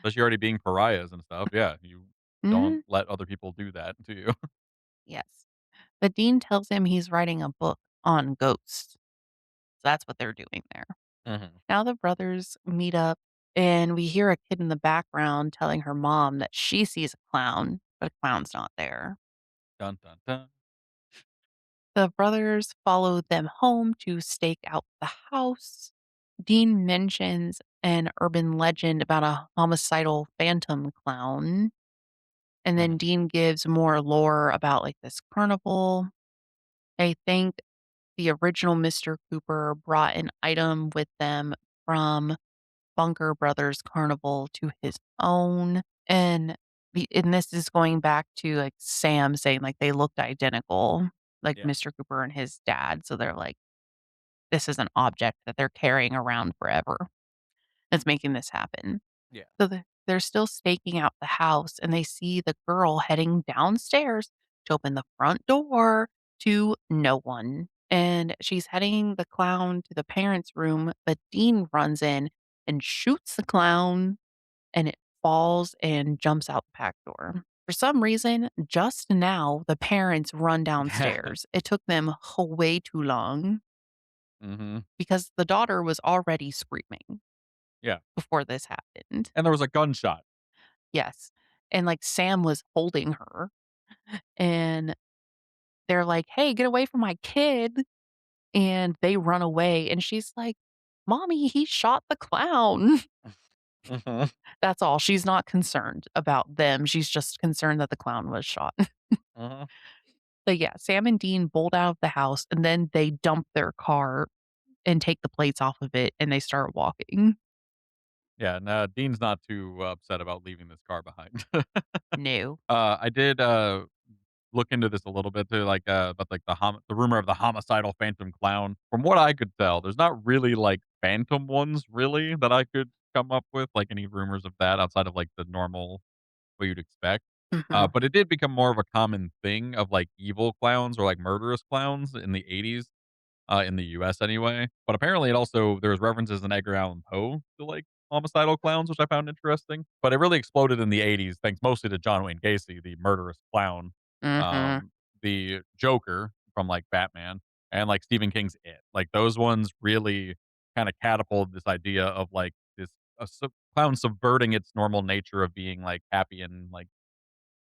Speaker 1: Especially already being pariahs and stuff, yeah, you don't
Speaker 2: Mhm.
Speaker 1: let other people do that to you.
Speaker 2: Yes. But Dean tells him he's writing a book on ghosts. So that's what they're doing there.
Speaker 1: Mhm.
Speaker 2: Now the brothers meet up, and we hear a kid in the background telling her mom that she sees a clown, but a clown's not there.
Speaker 1: Dun, dun, dun.
Speaker 2: The brothers follow them home to stake out the house. Dean mentions an urban legend about a homicidal phantom clown. And then
Speaker 1: Mhm.
Speaker 2: Dean gives more lore about like this carnival. I think the original Mr. Cooper brought an item with them from Bunker Brothers Carnival to his own, and And this is going back to, like, Sam saying, like, they looked identical, like,
Speaker 1: Yeah.
Speaker 2: Mr. Cooper and his dad, so they're like, "This is an object that they're carrying around forever that's making this happen."
Speaker 1: Yeah.
Speaker 2: So they're still staking out the house, and they see the girl heading downstairs to open the front door to no one, and she's heading the clown to the parents' room, but Dean runs in and shoots the clown, and it falls and jumps out the back door. For some reason, just now, the parents run
Speaker 1: Yeah.
Speaker 2: downstairs. It took them way too long
Speaker 1: Mhm.
Speaker 2: because the daughter was already screaming
Speaker 1: Yeah.
Speaker 2: before this happened.
Speaker 1: And there was a gunshot.
Speaker 2: Yes. And, like, Sam was holding her, and they're like, "Hey, get away from my kid." And they run away, and she's like, "Mommy, he shot the clown."
Speaker 1: Mhm.
Speaker 2: That's all. She's not concerned about them. She's just concerned that the clown was shot.
Speaker 1: Mhm.
Speaker 2: But, yeah, Sam and Dean bolt out of the house, and then they dump their car and take the plates off of it, and they start walking.
Speaker 1: Yeah, no, Dean's not too upset about leaving this car behind.
Speaker 2: No.
Speaker 1: I did, look into this a little bit too, like, about, like, the rumor of the homicidal phantom clown. From what I could tell, there's not really, like, phantom ones really that I could come up with, like, any rumors of that outside of, like, the normal what you'd expect.
Speaker 2: Mhm.
Speaker 1: But it did become more of a common thing of, like, evil clowns or, like, murderous clowns in the '80s, in the US anyway. But apparently it also there was references in Edgar Allan Poe to, like, homicidal clowns, which I found interesting. But it really exploded in the '80s thanks mostly to John Wayne Gacy, the murderous clown,
Speaker 2: Mhm.
Speaker 1: the Joker from, like, Batman, and, like, Stephen King's It. Like, those ones really kinda catapulted this idea of, like, this a clown subverting its normal nature of being, like, happy and, like,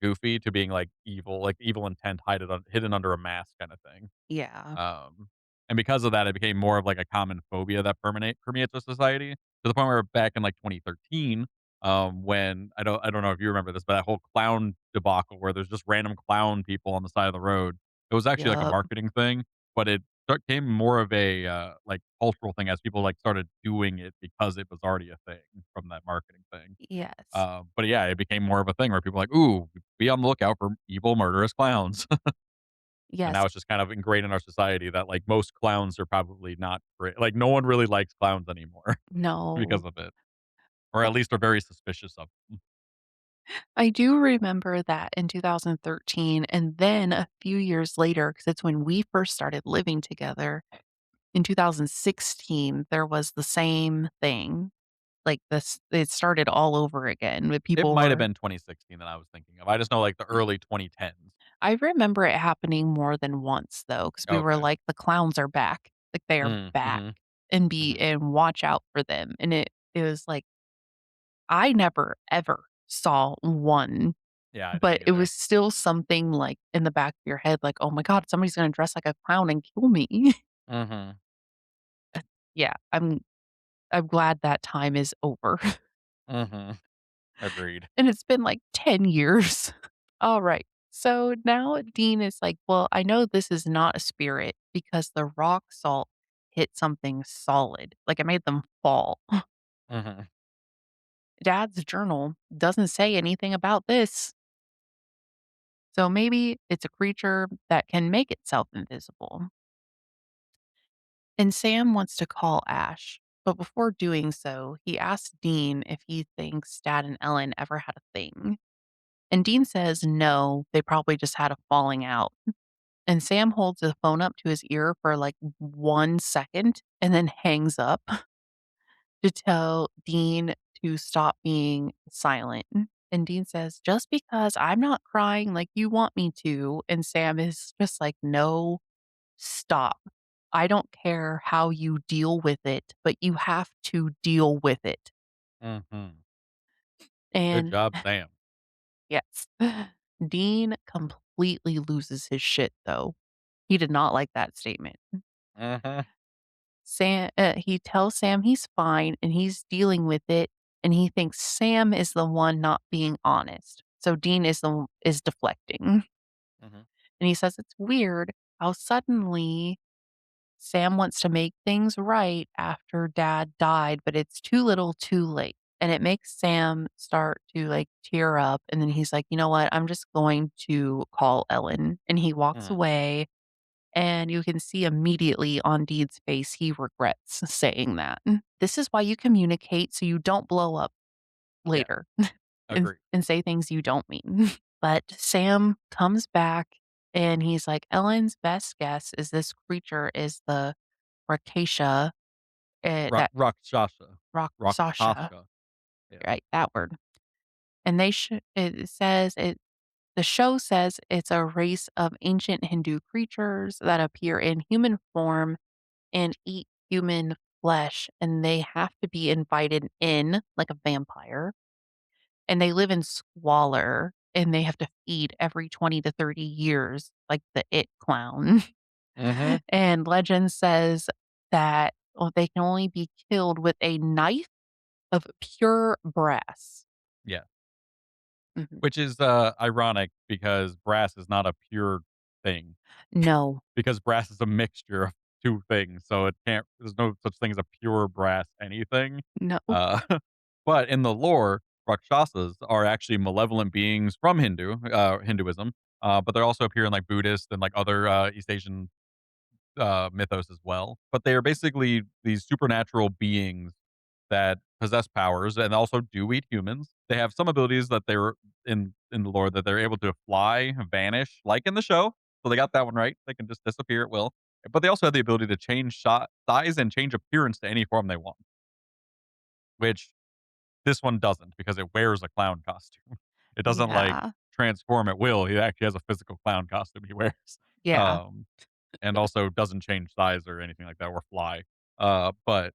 Speaker 1: goofy to being, like, evil intent hidden under a mask kinda thing.
Speaker 2: Yeah.
Speaker 1: Um, and because of that, it became more of like a common phobia that permeates our society to the point where back in like 2013, when I don't know if you remember this, but that whole clown debacle where there's just random clown people on the side of the road. It was actually like a
Speaker 2: Yep.
Speaker 1: marketing thing, but it became more of a like cultural thing as people like started doing it because it was already a thing from that marketing thing.
Speaker 2: Yes.
Speaker 1: But yeah, it became more of a thing where people were like, "Ooh, be on the lookout for evil, murderous clowns." And now
Speaker 2: Yes.
Speaker 1: it's just kind of ingrained in our society that, like, most clowns are probably not great. Like, no one really likes clowns anymore because
Speaker 2: No.
Speaker 1: of it, or at least are very suspicious of them.
Speaker 2: I do remember that in 2013, and then a few years later, because it's when we first started living together, in 2016, there was the same thing. Like, this it started all over again with
Speaker 1: It
Speaker 2: people
Speaker 1: might have
Speaker 2: were
Speaker 1: been 2016 that I was thinking of. I just know, like, the early 2010s.
Speaker 2: I remember it happening more than once, though, because we were
Speaker 1: Okay.
Speaker 2: like, "The clowns are back." Like, they are
Speaker 1: Mm,
Speaker 2: back,
Speaker 1: mhm, mhm.
Speaker 2: and watch out for them, and it was like, I never ever saw one,
Speaker 1: Yeah, I didn't
Speaker 2: but it
Speaker 1: either.
Speaker 2: was still something, like, in the back of your head, like, "Oh my god, somebody's gonna dress like a clown and kill me."
Speaker 1: Mhm,
Speaker 2: Yeah, I'm glad that time is over,
Speaker 1: mhm. Agreed.
Speaker 2: and it's been, like, 10 years. Alright, so now Dean is like, "Well, I know this is not a spirit because the rock salt hit something solid, like, it made them fall."
Speaker 1: Mhm,
Speaker 2: Dad's journal doesn't say anything about this, so maybe it's a creature that can make itself invisible. And Sam wants to call Ash, but before doing so, he asks Dean if he thinks Dad and Ellen ever had a thing. And Dean says no, they probably just had a falling out. And Sam holds the phone up to his ear for like 1 second and then hangs up to tell Dean to stop being silent. And Dean says, "Just because I'm not crying like you want me to." And Sam is just like, "No, stop. I don't care how you deal with it, but you have to deal with it."
Speaker 1: mhm. Good
Speaker 2: And
Speaker 1: job, Sam.
Speaker 2: yes, Dean completely loses his shit, though. He did not like that statement.
Speaker 1: Mhm,
Speaker 2: He tells Sam he's fine and he's dealing with it, and he thinks Sam is the one not being honest. So Dean is deflecting,
Speaker 1: mhm.
Speaker 2: and he says it's weird how suddenly Sam wants to make things right after Dad died, but it's too little, too late. and it makes Sam start to, like, tear up, and then he's like, "You know what? I'm just going to call Ellen," and he walks
Speaker 1: Mhm.
Speaker 2: away, and you can see immediately on Deed's face he regrets saying that. This is why you communicate so you don't blow up
Speaker 1: Yeah,
Speaker 2: later
Speaker 1: agree.
Speaker 2: and say things you don't mean. But Sam comes back, and he's like, "Ellen's best guess is this creature is the Racacia, that
Speaker 1: Rakshasa.
Speaker 2: Sasha."
Speaker 1: Rakshasa. Yeah.
Speaker 2: Right, that word. And it says it the show says it's a race of ancient Hindu creatures that appear in human form and eat human flesh, and they have to be invited in like a vampire, and they live in squalor, and they have to feed every 20 to 30 years like the It Clown.
Speaker 1: Mhm.
Speaker 2: And legend says that, well, they can only be killed with a knife of pure brass.
Speaker 1: Yeah.
Speaker 2: Mhm.
Speaker 1: Which is, ironic because brass is not a pure thing,
Speaker 2: No.
Speaker 1: because brass is a mixture of 2 things, so it can't there's no such thing as a pure brass anything.
Speaker 2: No.
Speaker 1: Uh, but in the lore, Rakshasas are actually malevolent beings from Hinduism, but they also appear in, like, Buddhist and, like, other, East Asian mythos as well. But they are basically these supernatural beings that possess powers and also do eat humans. They have some abilities that they're in the lore that they're able to fly, vanish, like in the show. So they got that one right. They can just disappear at will. But they also have the ability to change size and change appearance to any form they want, which this one doesn't because it wears a clown costume. It doesn't like
Speaker 2: Yeah.
Speaker 1: transform at will. He actually has a physical clown costume he wears.
Speaker 2: Yeah.
Speaker 1: Um, and also doesn't change size or anything like that or fly. But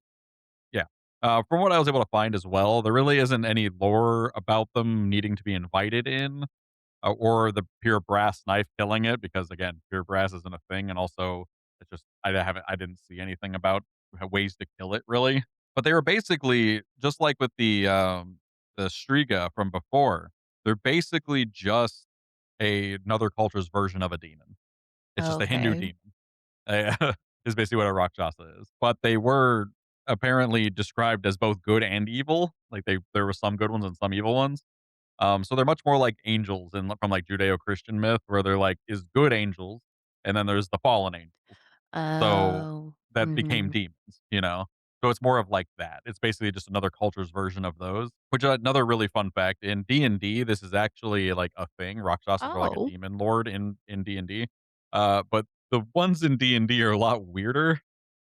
Speaker 1: yeah, from what I was able to find as well, there really isn't any lore about them needing to be invited in, or the pure brass knife killing it because again, pure brass isn't a thing, and also it's just I didn't see anything about ways to kill it really. But they were basically just like with the Striga from before. They're basically just another culture's version of a demon. It's just a Hindu
Speaker 2: Okay.
Speaker 1: demon. Is basically what a Rakshasa is. But they were apparently described as both good and evil. Like there were some good ones and some evil ones. So they're much more like angels from like Judeo-Christian myth, where they're like is good angels, and then there's the fallen angels. So
Speaker 2: Oh.
Speaker 1: that became
Speaker 2: Mhm.
Speaker 1: demons, you know. So it's more of like that. It's basically just another culture's version of those. Which another really fun fact in D&D, this is actually like a thing. Rakshasas are like a
Speaker 2: Oh.
Speaker 1: demon lord in D&D. But the ones in D&D are a lot weirder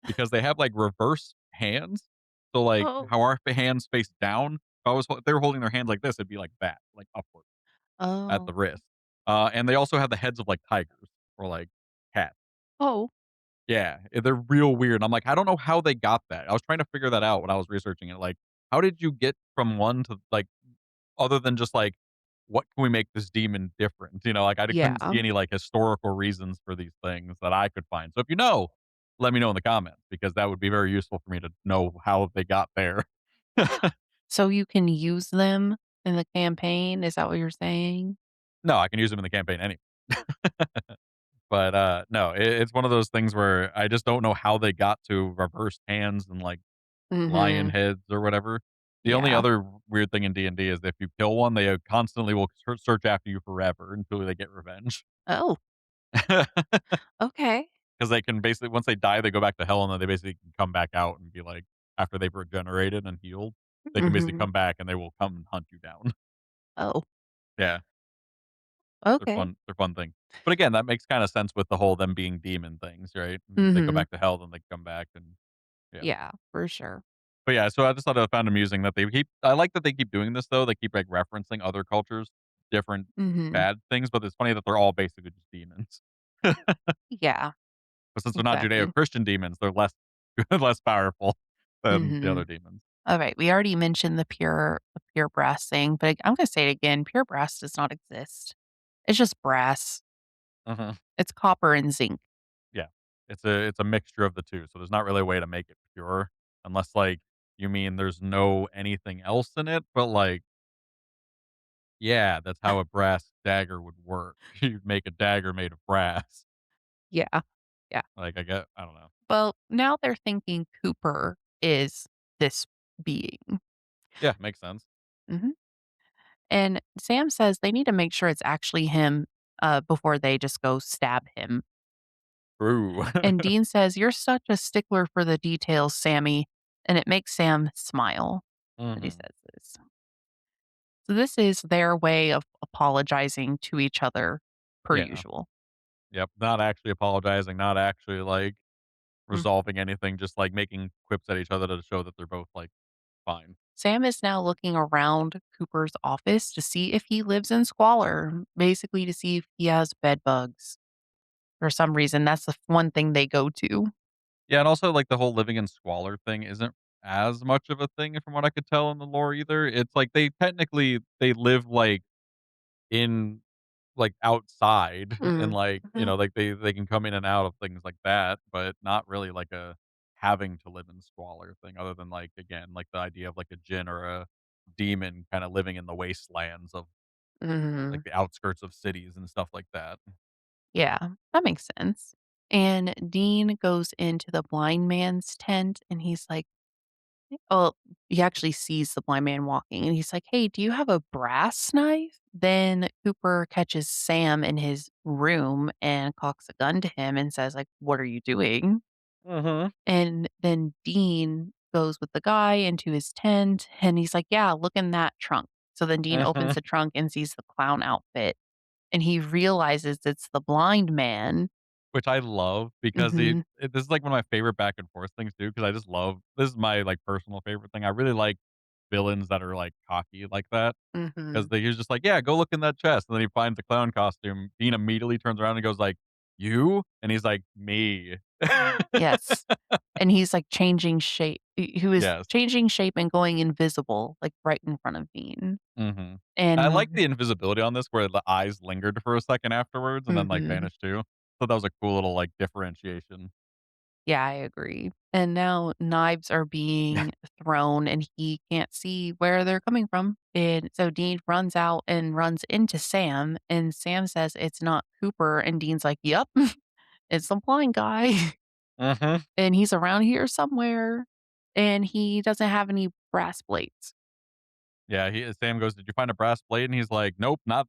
Speaker 1: because they have like reverse hands. So like
Speaker 2: Oh.
Speaker 1: how our hands face down, if they were holding their hands like this, it'd be like that, like upward at the
Speaker 2: Oh.
Speaker 1: wrist. And they also have the heads of like tigers or like cats.
Speaker 2: Oh.
Speaker 1: Yeah, they're real weird. I'm like, I don't know how they got that. I was trying to figure that out when I was researching it. Like, how did you get from one to like, other than just like, what can we make this demon different? You know, like I couldn't
Speaker 2: Yeah.
Speaker 1: see any like historical reasons for these things that I could find. So if you know, let me know in the comments because that would be very useful for me to know how they got there.
Speaker 2: So you can use them in the campaign, is that what you're saying?
Speaker 1: No, I can use them in the campaign anyway. But no, it's one of those things where I just don't know how they got to reversed hands and like lion
Speaker 2: Mhm.
Speaker 1: heads or whatever. The only
Speaker 2: Yeah.
Speaker 1: other weird thing in D&D is if you kill one, they constantly will search after you forever until they get revenge.
Speaker 2: Oh, okay.
Speaker 1: Because they can basically once they die, they go back to hell, and then they basically can come back out and be like after they've regenerated and healed, they can basically
Speaker 2: Mhm.
Speaker 1: come back and they will come and hunt you down.
Speaker 2: Oh,
Speaker 1: Yeah,
Speaker 2: okay.
Speaker 1: they're fun things. But again, that makes kinda sense with the whole them being demon things, right? And they go
Speaker 2: Mhm.
Speaker 1: back to hell, then they come back and yeah.
Speaker 2: Yeah, for sure.
Speaker 1: But yeah, so I just thought I found amusing that they keep I like that they keep doing this though, they keep, like, referencing other cultures, different
Speaker 2: Mhm.
Speaker 1: bad things, but it's funny that they're all basically just demons.
Speaker 2: Yeah,
Speaker 1: But since they're not
Speaker 2: exactly.
Speaker 1: Judeo-Christian demons, they're less less powerful than the other
Speaker 2: Mhm.
Speaker 1: demons.
Speaker 2: Alright, we already mentioned the pure brass thing, but I'm gonna say it again, pure brass does not exist. It's just brass.
Speaker 1: Mhm.
Speaker 2: It's copper and zinc.
Speaker 1: Yeah. It's a mixture of the 2, so there's not really a way to make it pure unless, like, you mean there's no anything else in it, but, like, yeah, that's how a brass dagger would work. You'd make a dagger made of brass.
Speaker 2: Yeah, yeah.
Speaker 1: Like, I don't know.
Speaker 2: Well, now they're thinking Cooper is this being.
Speaker 1: Yeah, makes sense.
Speaker 2: Mhm. And Sam says they need to make sure it's actually him before they just go stab him.
Speaker 1: True.
Speaker 2: And Dean says, "You're such a stickler for the details, Sammy." And it makes Sam smile that he
Speaker 1: hmm
Speaker 2: says this. So this is their way of apologizing to each other per
Speaker 1: Yeah.
Speaker 2: usual.
Speaker 1: Yep. Not actually apologizing, not actually like
Speaker 2: Mm.
Speaker 1: resolving anything, just like making quips at each other to show that they're both like fine.
Speaker 2: Sam is now looking around Cooper's office to see if he lives in squalor, basically to see if he has bed bugs. For some reason, that's the one thing they go to.
Speaker 1: Yeah, and also like the whole living in squalor thing isn't as much of a thing from what I could tell in the lore either. It's like they technically they live like in like outside and
Speaker 2: Mm.
Speaker 1: like,
Speaker 2: Mhm.
Speaker 1: like they can come in and out of things like that, but not really like a having to live in squalor thing other than like again, like the idea of like a djinn or a demon kind of living in the wastelands of like
Speaker 2: Mhm.
Speaker 1: the outskirts of cities and stuff like that.
Speaker 2: Yeah, that makes sense. And Dean goes into the blind man's tent and he's like, oh, he actually sees the blind man walking and he's like, "Hey, do you have a brass knife?" Then Cooper catches Sam in his room and cocks a gun to him and says, like, "What are you doing?"
Speaker 1: Mhm.
Speaker 2: And then Dean goes with the guy into his tent and he's like, "Yeah, look in that trunk." So then Dean opens
Speaker 1: Mhm.
Speaker 2: the trunk and sees the clown outfit and he realizes it's the blind man.
Speaker 1: Which I love because
Speaker 2: Mhm.
Speaker 1: this is like one of my favorite back and forth things too, because I just love this is my like personal favorite thing. I really like villains that are like cocky like that. Because
Speaker 2: Mhm.
Speaker 1: he's just like, "Yeah, go look in that chest," and then he finds the clown costume. Dean immediately turns around and goes like, "You?" And he's like, "Me."
Speaker 2: Yes. And he's, like, changing shape. He was
Speaker 1: Yes.
Speaker 2: changing shape and going invisible, like, right in front of Dean.
Speaker 1: Mhm. I like
Speaker 2: And
Speaker 1: the invisibility on this where the eyes lingered for a second afterwards and then, like,
Speaker 2: mhm.
Speaker 1: vanished too. So that was a cool little, like, differentiation.
Speaker 2: Yeah, I agree. And now knives are being thrown, and he can't see where they're coming from. And so Dean runs out and runs into Sam, and Sam says it's not Cooper, and Dean's like, "Yep, it's the blind guy,
Speaker 1: Mhm.
Speaker 2: and he's around here somewhere, and he doesn't have any brass plates."
Speaker 1: Yeah, Sam goes, "Did you find a brass plate?" And he's like, "Nope, not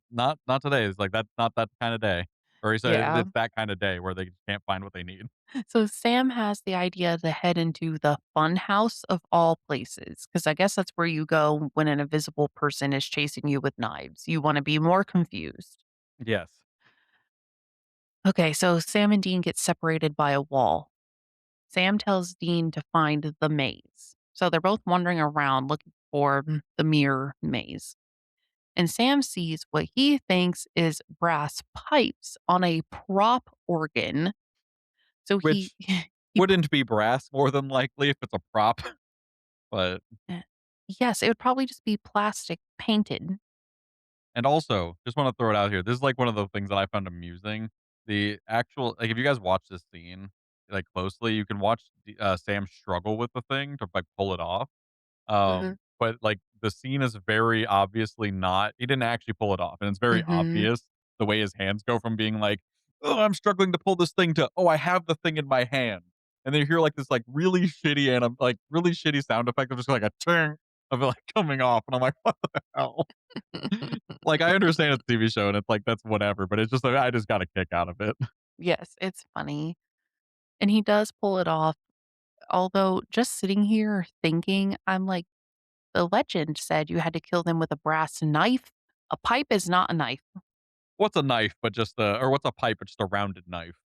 Speaker 1: today." It's like, "That's not that kinda day." Or he said,
Speaker 2: Yeah.
Speaker 1: "It's that kinda day where they just can't find what they need."
Speaker 2: So Sam has the idea to head into the fun house of all places, because I guess that's where you go when an invisible person is chasing you with knives. You want to be more confused.
Speaker 1: Yes.
Speaker 2: Okay, so Sam and Dean get separated by a wall. Sam tells Dean to find the maze. So they're both wandering around looking for the mirror maze. And Sam sees what he thinks is brass pipes on a prop organ. So he
Speaker 1: Which
Speaker 2: he
Speaker 1: wouldn't be brass more than likely if it's a prop, but
Speaker 2: Eh, yes, it would probably just be plastic painted.
Speaker 1: and also, just wanna throw it out here, this is, like, one of the things that I found amusing. The actual like, if you guys watch this scene, like, closely, you can watch Sam struggle with the thing to, like, pull it off.
Speaker 2: Mhm,
Speaker 1: But, like, the scene is very obviously not he didn't actually pull it off, and it's very
Speaker 2: mhm.
Speaker 1: obvious the way his hands go from being like, "Oh, I'm struggling to pull this thing," to, "Oh, I have the thing in my hand." And then you hear, like, this, like, really shitty really shitty sound effect of just like a "ting" of it, like, coming off, and I'm like, "What the hell?" Like, I understand it's a TV show, and it's like, that's whatever, but it's just like, I just got a kick out of it.
Speaker 2: Yes, it's funny, and he does pull it off, although just sitting here thinking, I'm like, "The legend said you had to kill them with a brass knife. A pipe is not a knife."
Speaker 1: What's a knife but just a or what's a pipe but just a rounded knife?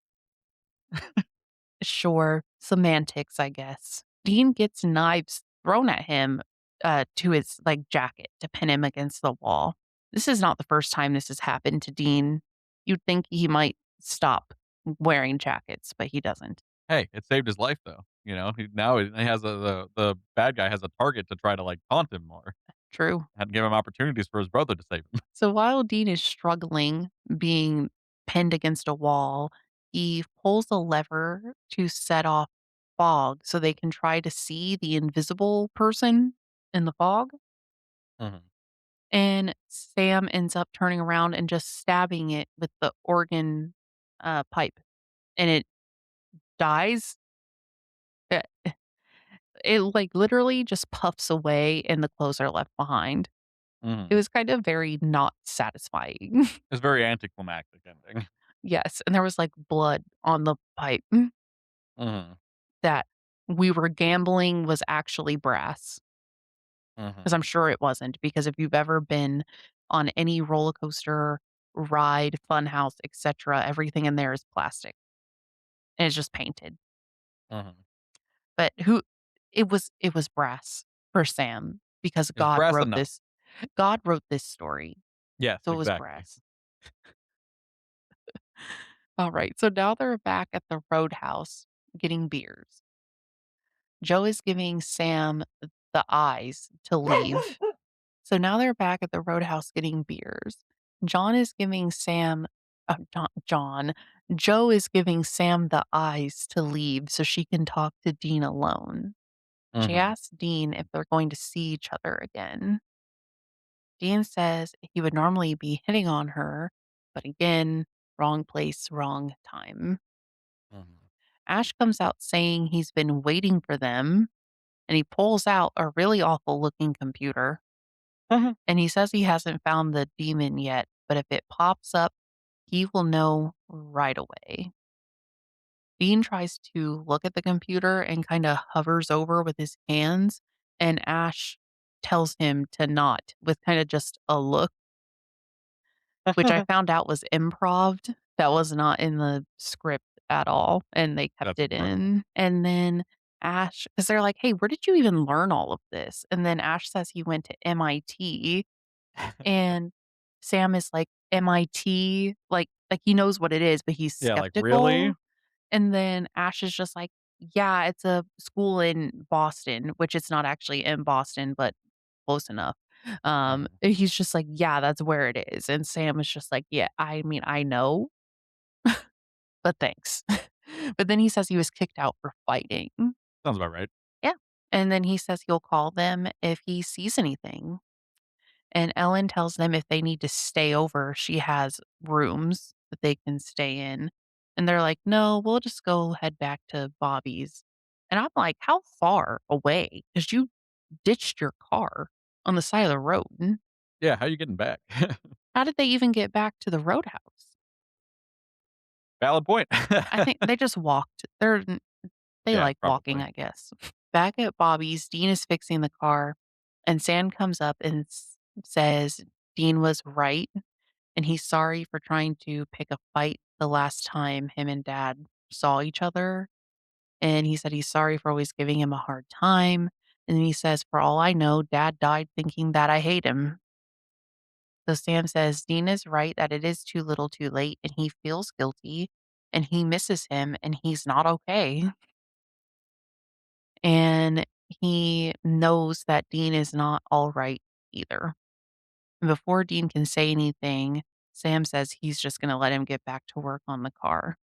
Speaker 2: Sure, semantics, I guess. Dean gets knives thrown at him, to his, like, jacket to pin him against the wall. This is not the first time this has happened to Dean. You'd think he might stop wearing jackets, but he doesn't.
Speaker 1: Hey, it saved his life though, now he has the bad guy has a target to try to, like, taunt him more
Speaker 2: True.
Speaker 1: and give him opportunities for his brother to save him.
Speaker 2: So while Dean is struggling, being pinned against a wall, he pulls a lever to set off fog so they can try to see the invisible person in the fog.
Speaker 1: Mhm.
Speaker 2: And Sam ends up turning around and just stabbing it with the organ, pipe, and it dies. Eh, it, like, literally just puffs away and the clothes are left behind. It
Speaker 1: Mhm.
Speaker 2: was kind of very not satisfying.
Speaker 1: It's very anticlimactic ending.
Speaker 2: Yes, and there was, like, blood on the pipe
Speaker 1: Mhm.
Speaker 2: that we were gambling was actually brass, because 'cause
Speaker 1: Mhm.
Speaker 2: I'm sure it wasn't, because if you've ever been on any roller coaster, ride, funhouse, etcetera, everything in there is plastic, and it's just painted.
Speaker 1: Mhm.
Speaker 2: But it was brass for Sam because
Speaker 1: It's brass enough.
Speaker 2: God wrote this story,
Speaker 1: Yes,
Speaker 2: so it was
Speaker 1: exactly.
Speaker 2: brass. Alright, so now they're back at the Roadhouse getting beers. Joe is giving Sam the eyes to leave. So now they're back at the Roadhouse getting beers. John is giving Sam John. Joe is giving Sam the eyes to leave so she can talk to Dean alone. She
Speaker 1: Mhm.
Speaker 2: asks Dean if they're going to see each other again. Dean says he would normally be hitting on her, but again, wrong place, wrong time.
Speaker 1: Mhm.
Speaker 2: Ash comes out saying he's been waiting for them, and he pulls out a really awful looking computer.
Speaker 1: Mhm.
Speaker 2: And he says he hasn't found the demon yet, but if it pops up, he will know right away. Dean tries to look at the computer and kind of hovers over with his hands, and Ash tells him to not, with kind of just a look, which I found out was improv'd. That was not in the script at all, and they kept
Speaker 1: That's
Speaker 2: it
Speaker 1: incredible.
Speaker 2: in. And then Ash, because 'cause they're like, "Hey, where did you even learn all of this?" And then Ash says he went to MIT, and Sam is like, "MIT?" Like he knows what it is, but he's
Speaker 1: Yeah, like, really?
Speaker 2: skeptical. And then Ash is just like, "Yeah, it's a school in Boston," which it's not actually in Boston, but close enough.
Speaker 1: Mhm.
Speaker 2: And he's just like, "Yeah, that's where it is." And Sam is just like, "Yeah, I mean, I know, but thanks." But then he says he was kicked out for fighting.
Speaker 1: Sounds about right.
Speaker 2: Yeah. And then he says he'll call them if he sees anything. And Ellen tells them if they need to stay over, she has rooms that they can stay in. And they're like, "No, we'll just go head back to Bobby's." And I'm like, "How far away? Because you ditched your car on the side of the road.
Speaker 1: Yeah, how you getting back?
Speaker 2: How did they even get back to the Roadhouse?"
Speaker 1: Valid point.
Speaker 2: I think they just walked. They
Speaker 1: Yeah,
Speaker 2: like walking,
Speaker 1: probably.
Speaker 2: I guess. Back at Bobby's, Dean is fixing the car, and Sam comes up and says Dean was right, and he's sorry for trying to pick a fight the last time him and Dad saw each other. And he said he's sorry for always giving him a hard time. And then he says, "For all I know, Dad died thinking that I hate him." So Sam says Dean is right that it is too little too late, and he feels guilty, and he misses him, and he's not okay. And he knows that Dean is not all right either. And before Dean can say anything, Sam says he's just going to let him get back to work on the car.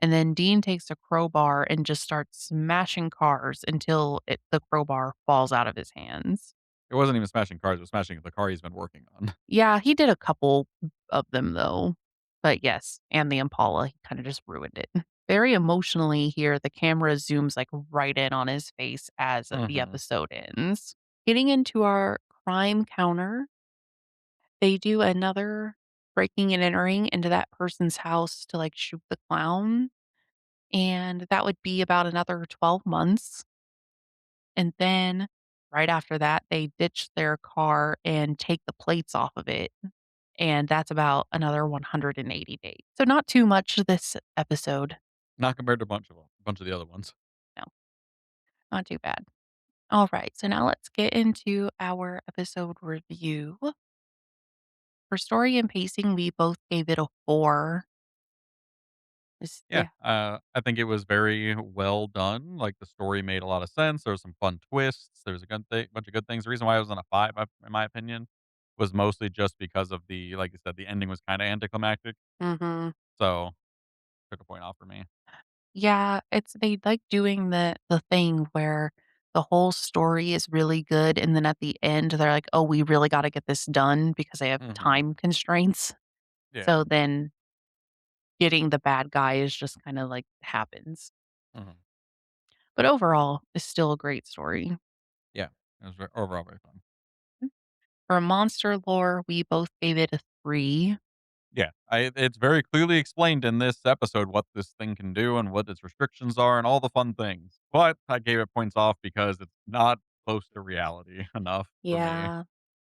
Speaker 2: And then Dean takes a crowbar and just starts smashing cars until the crowbar falls out of his hands.
Speaker 1: It wasn't even smashing cars, it was smashing the car he's been working on.
Speaker 2: Yeah, he did a couple of them though. But yes, and the Impala, he kind of just ruined it. Very emotionally here, the camera zooms like right in on his face as the
Speaker 1: Mhm.
Speaker 2: episode ends. Getting into our crime counter, they do another breaking and entering into that person's house to like shoot the clown. And that would be about another 12 months. And then right after that, they ditch their car and take the plates off of it. And that's about another 180 days. So not too much this episode.
Speaker 1: Not compared to a bunch of the other ones.
Speaker 2: No, not too bad. All right. So now let's get into our episode review. For story and pacing, we both gave it a 4.
Speaker 1: Yeah,
Speaker 2: Yeah.
Speaker 1: I think it was very well done, like, the story made a lot of sense, there was some fun twists, there was a good bunch of good things. The reason why I was on a 5, in my opinion, was mostly just because of the like you said, the ending was kinda anticlimactic,
Speaker 2: Mhm.
Speaker 1: so took a point off for me.
Speaker 2: Yeah, it's they like doing the thing where the whole story is really good, and then at the end, they're like, "Oh, we really gotta get this done," because they have
Speaker 1: Mhm.
Speaker 2: time constraints.
Speaker 1: Yeah.
Speaker 2: So then getting the bad guy is just kinda like happens.
Speaker 1: Mhm.
Speaker 2: But overall, it's still a great story.
Speaker 1: Yeah, it was overall very fun.
Speaker 2: For monster lore, we both gave it a 3.
Speaker 1: Yeah, it's very clearly explained in this episode what this thing can do and what its restrictions are and all the fun things. But I gave it points off because it's not close to reality enough for me.
Speaker 2: Yeah.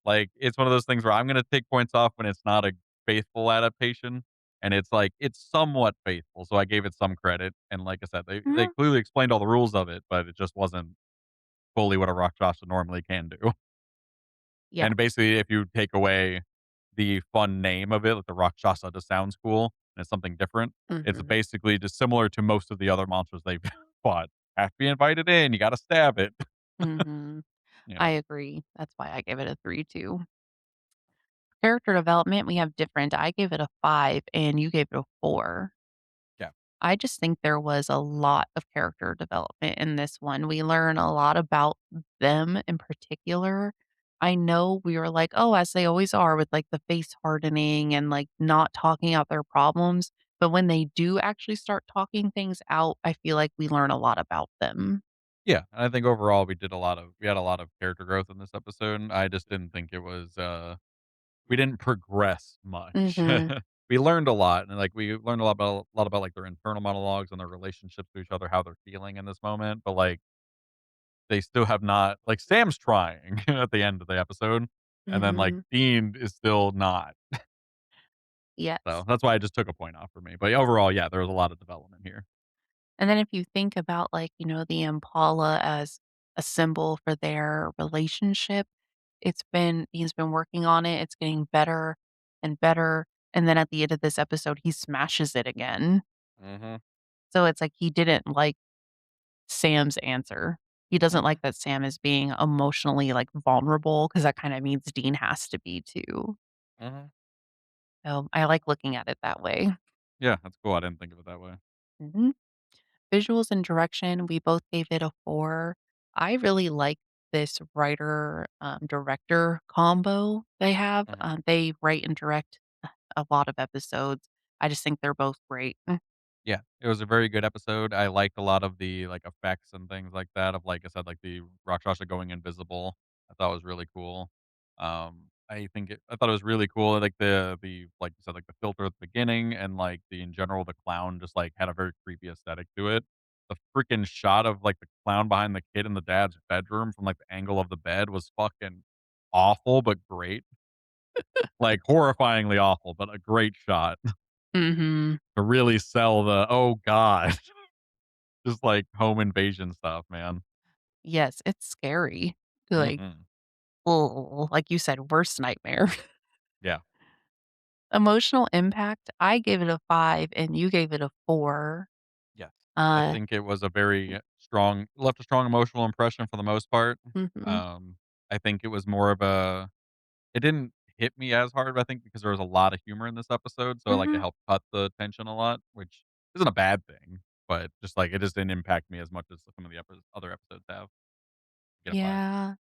Speaker 1: Like, it's one of those things where I'm gonna take points off when it's not a faithful adaptation, and it's like, it's somewhat faithful, so I gave it some credit, and like I said, they
Speaker 2: Mhm.
Speaker 1: clearly explained all the rules of it, but it just wasn't fully what a Rakshasa normally can do.
Speaker 2: Yeah.
Speaker 1: And basically, if you take away the fun name of it, like the Rakshasa just sounds cool, and it's something different, it's
Speaker 2: Mhm.
Speaker 1: basically just similar to most of the other monsters they've fought. Have to be invited in, you gotta stab it,
Speaker 2: Mhm.
Speaker 1: you
Speaker 2: I
Speaker 1: know?
Speaker 2: agree. That's why I gave it a 3 too. Character development, we have different. I gave it a 5 and you gave it a 4.
Speaker 1: Yeah.
Speaker 2: I just think there was a lot of character development in this one. We learn a lot about them in particular. I know we were like, oh, as they always are with like the face hardening and like not talking out their problems. But when they do actually start talking things out, I feel like we learn a lot about them.
Speaker 1: Yeah, and I think overall we had a lot of character growth in this episode. I just didn't think it was we didn't progress much.
Speaker 2: Mhm.
Speaker 1: We learned a lot, and like we learned a lot about like their internal monologues and their relationships to each other, how they're feeling in this moment. But like they still have not like Sam's trying at the end of the episode, and then like
Speaker 2: Mhm.
Speaker 1: Dean is still not. So
Speaker 2: Yes.
Speaker 1: that's why I just took a point off for me. But overall, yeah, there was a lot of development here.
Speaker 2: And then if you think about like, the Impala as a symbol for their relationship, he's been working on it, it's getting better and better, and then at the end of this episode, he smashes it again.
Speaker 1: Mhm.
Speaker 2: So it's like he didn't like Sam's answer. He doesn't
Speaker 1: Mhm.
Speaker 2: like that Sam is being emotionally, like, vulnerable because that kinda means Dean has to be too.
Speaker 1: Mhm.
Speaker 2: So I like looking at it that way.
Speaker 1: Yeah, that's cool. I didn't think of it that way.
Speaker 2: Mhm. Visuals and direction, we both gave it a 4. I really like this writer, director combo they have.
Speaker 1: Mhm.
Speaker 2: They write and direct a lot of episodes. I just think they're both great.
Speaker 1: Yeah, it was a very good episode. I liked a lot of the, like, effects and things like that of, like I said, like, the Rakshasa going invisible. I thought was really cool. I thought it was really cool, like, like you said, like, the filter at the beginning and, like, in general, the clown just, like, had a very creepy aesthetic to it. The freaking shot of, like, the clown behind the kid in the dad's bedroom from, like, the angle of the bed was fucking awful, but great. Like, horrifyingly awful, but a great shot
Speaker 2: Mhm.
Speaker 1: to really sell the, "Oh god." Just like home invasion stuff, man.
Speaker 2: Yes, it's scary. Like,
Speaker 1: Mhm.
Speaker 2: oh, like you said, worst nightmare.
Speaker 1: Yeah.
Speaker 2: Emotional impact, I gave it a 5 and you gave it a 4.
Speaker 1: Yes. I
Speaker 2: Uh,
Speaker 1: think it was a very strong left a strong emotional impression for the most part.
Speaker 2: mhm,
Speaker 1: Um, I think it was more of a it didn't hit me as hard, I think, because there was a lot of humor in this episode, so, like, it
Speaker 2: mhm.
Speaker 1: helped cut the tension a lot, which isn't a bad thing, but just, like, it just didn't impact me as much as some of the other episodes have. Get a 5.
Speaker 2: Yeah.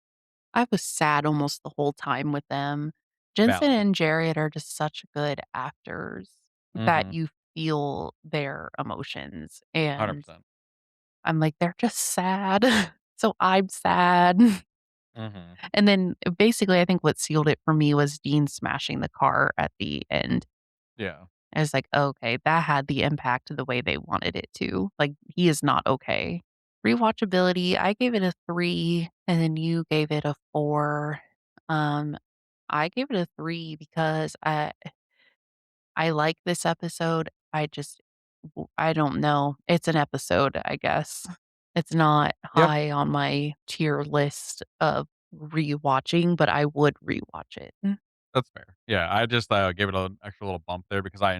Speaker 2: I was sad almost the whole time with them. Jensen
Speaker 1: Valid.
Speaker 2: and Jared are just such good actors that
Speaker 1: Mhm.
Speaker 2: you feel their emotions, and
Speaker 1: 100%.
Speaker 2: I'm like, "They're just sad." So I'm sad.
Speaker 1: Mhm.
Speaker 2: And then, basically, I think what sealed it for me was Dean smashing the car at the end.
Speaker 1: Yeah.
Speaker 2: I was like, "Okay, that had the impact the way they wanted it to." Like, he is not okay. Rewatchability, I gave it a 3, and then you gave it a 4. Um, I gave it a 3 because I like this episode. I don't know. It's an episode, I guess. It's not
Speaker 1: Yeah.
Speaker 2: high on my tier list of rewatching, but I would rewatch it.
Speaker 1: That's fair. Yeah, I just, gave it an extra little bump there because I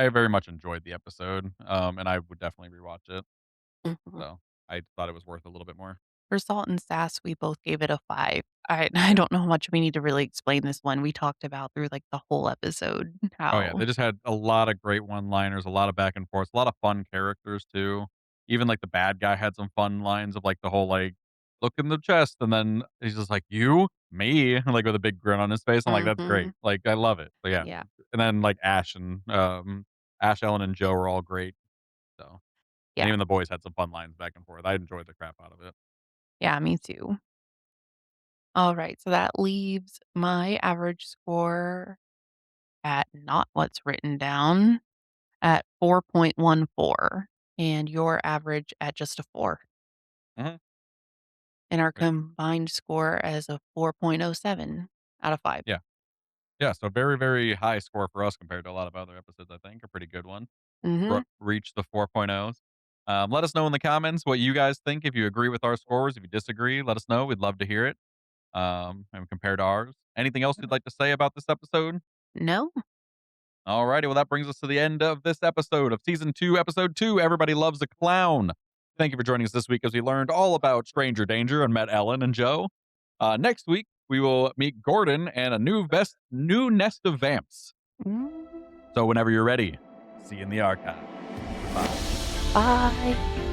Speaker 1: very much enjoyed the episode, and I would definitely rewatch it.
Speaker 2: Mhm.
Speaker 1: So, I thought it was worth a little bit more.
Speaker 2: For Salt and Sass, we both gave it a 5. I
Speaker 1: Yeah.
Speaker 2: don't know how much we need to really explain this one. We talked about through, like, the whole episode
Speaker 1: Oh, yeah,
Speaker 2: how
Speaker 1: they just had a lot of great one-liners, a lot of back and forth, a lot of fun characters too. Even, like, the bad guy had some fun lines of, like, the whole, like, "Look in the chest," and then he's just like, "You? Me?" Like, with a big grin on his face. I'm like, "That's great."
Speaker 2: Mhm.
Speaker 1: Like, I love it. But yeah,
Speaker 2: Yeah.
Speaker 1: and then, like, Ash, Ellen, and Joe were all great, so And
Speaker 2: Yeah.
Speaker 1: even the boys had some fun lines back and forth. I enjoyed the crap out of it.
Speaker 2: Yeah, me too. Alright, so that leaves my average score at not what's written down at 4.14 and your average at just a 4.
Speaker 1: Mhm.
Speaker 2: And our
Speaker 1: Right.
Speaker 2: combined score as a 4.07 out of 5.
Speaker 1: Yeah. Yeah, so very, very high score for us compared to a lot of other episodes, I think. A pretty good one.
Speaker 2: Mhm.
Speaker 1: Reach the 4.0s. Let us know in the comments what you guys think. If you agree with our scores, if you disagree, let us know. We'd love to hear it. And compared to ours. Anything else you'd like to say about this episode?
Speaker 2: No?
Speaker 1: Alrighty, well, that brings us to the end of this episode of season 2, episode 2. Everybody Loves a Clown. Thank you for joining us this week as we learned all about Stranger Danger and met Ellen and Joe. Next week, we will meet Gordon and a new nest of vamps.
Speaker 2: Mm.
Speaker 1: So, whenever you're ready, see you in the archive. Goodbye.
Speaker 2: Bye.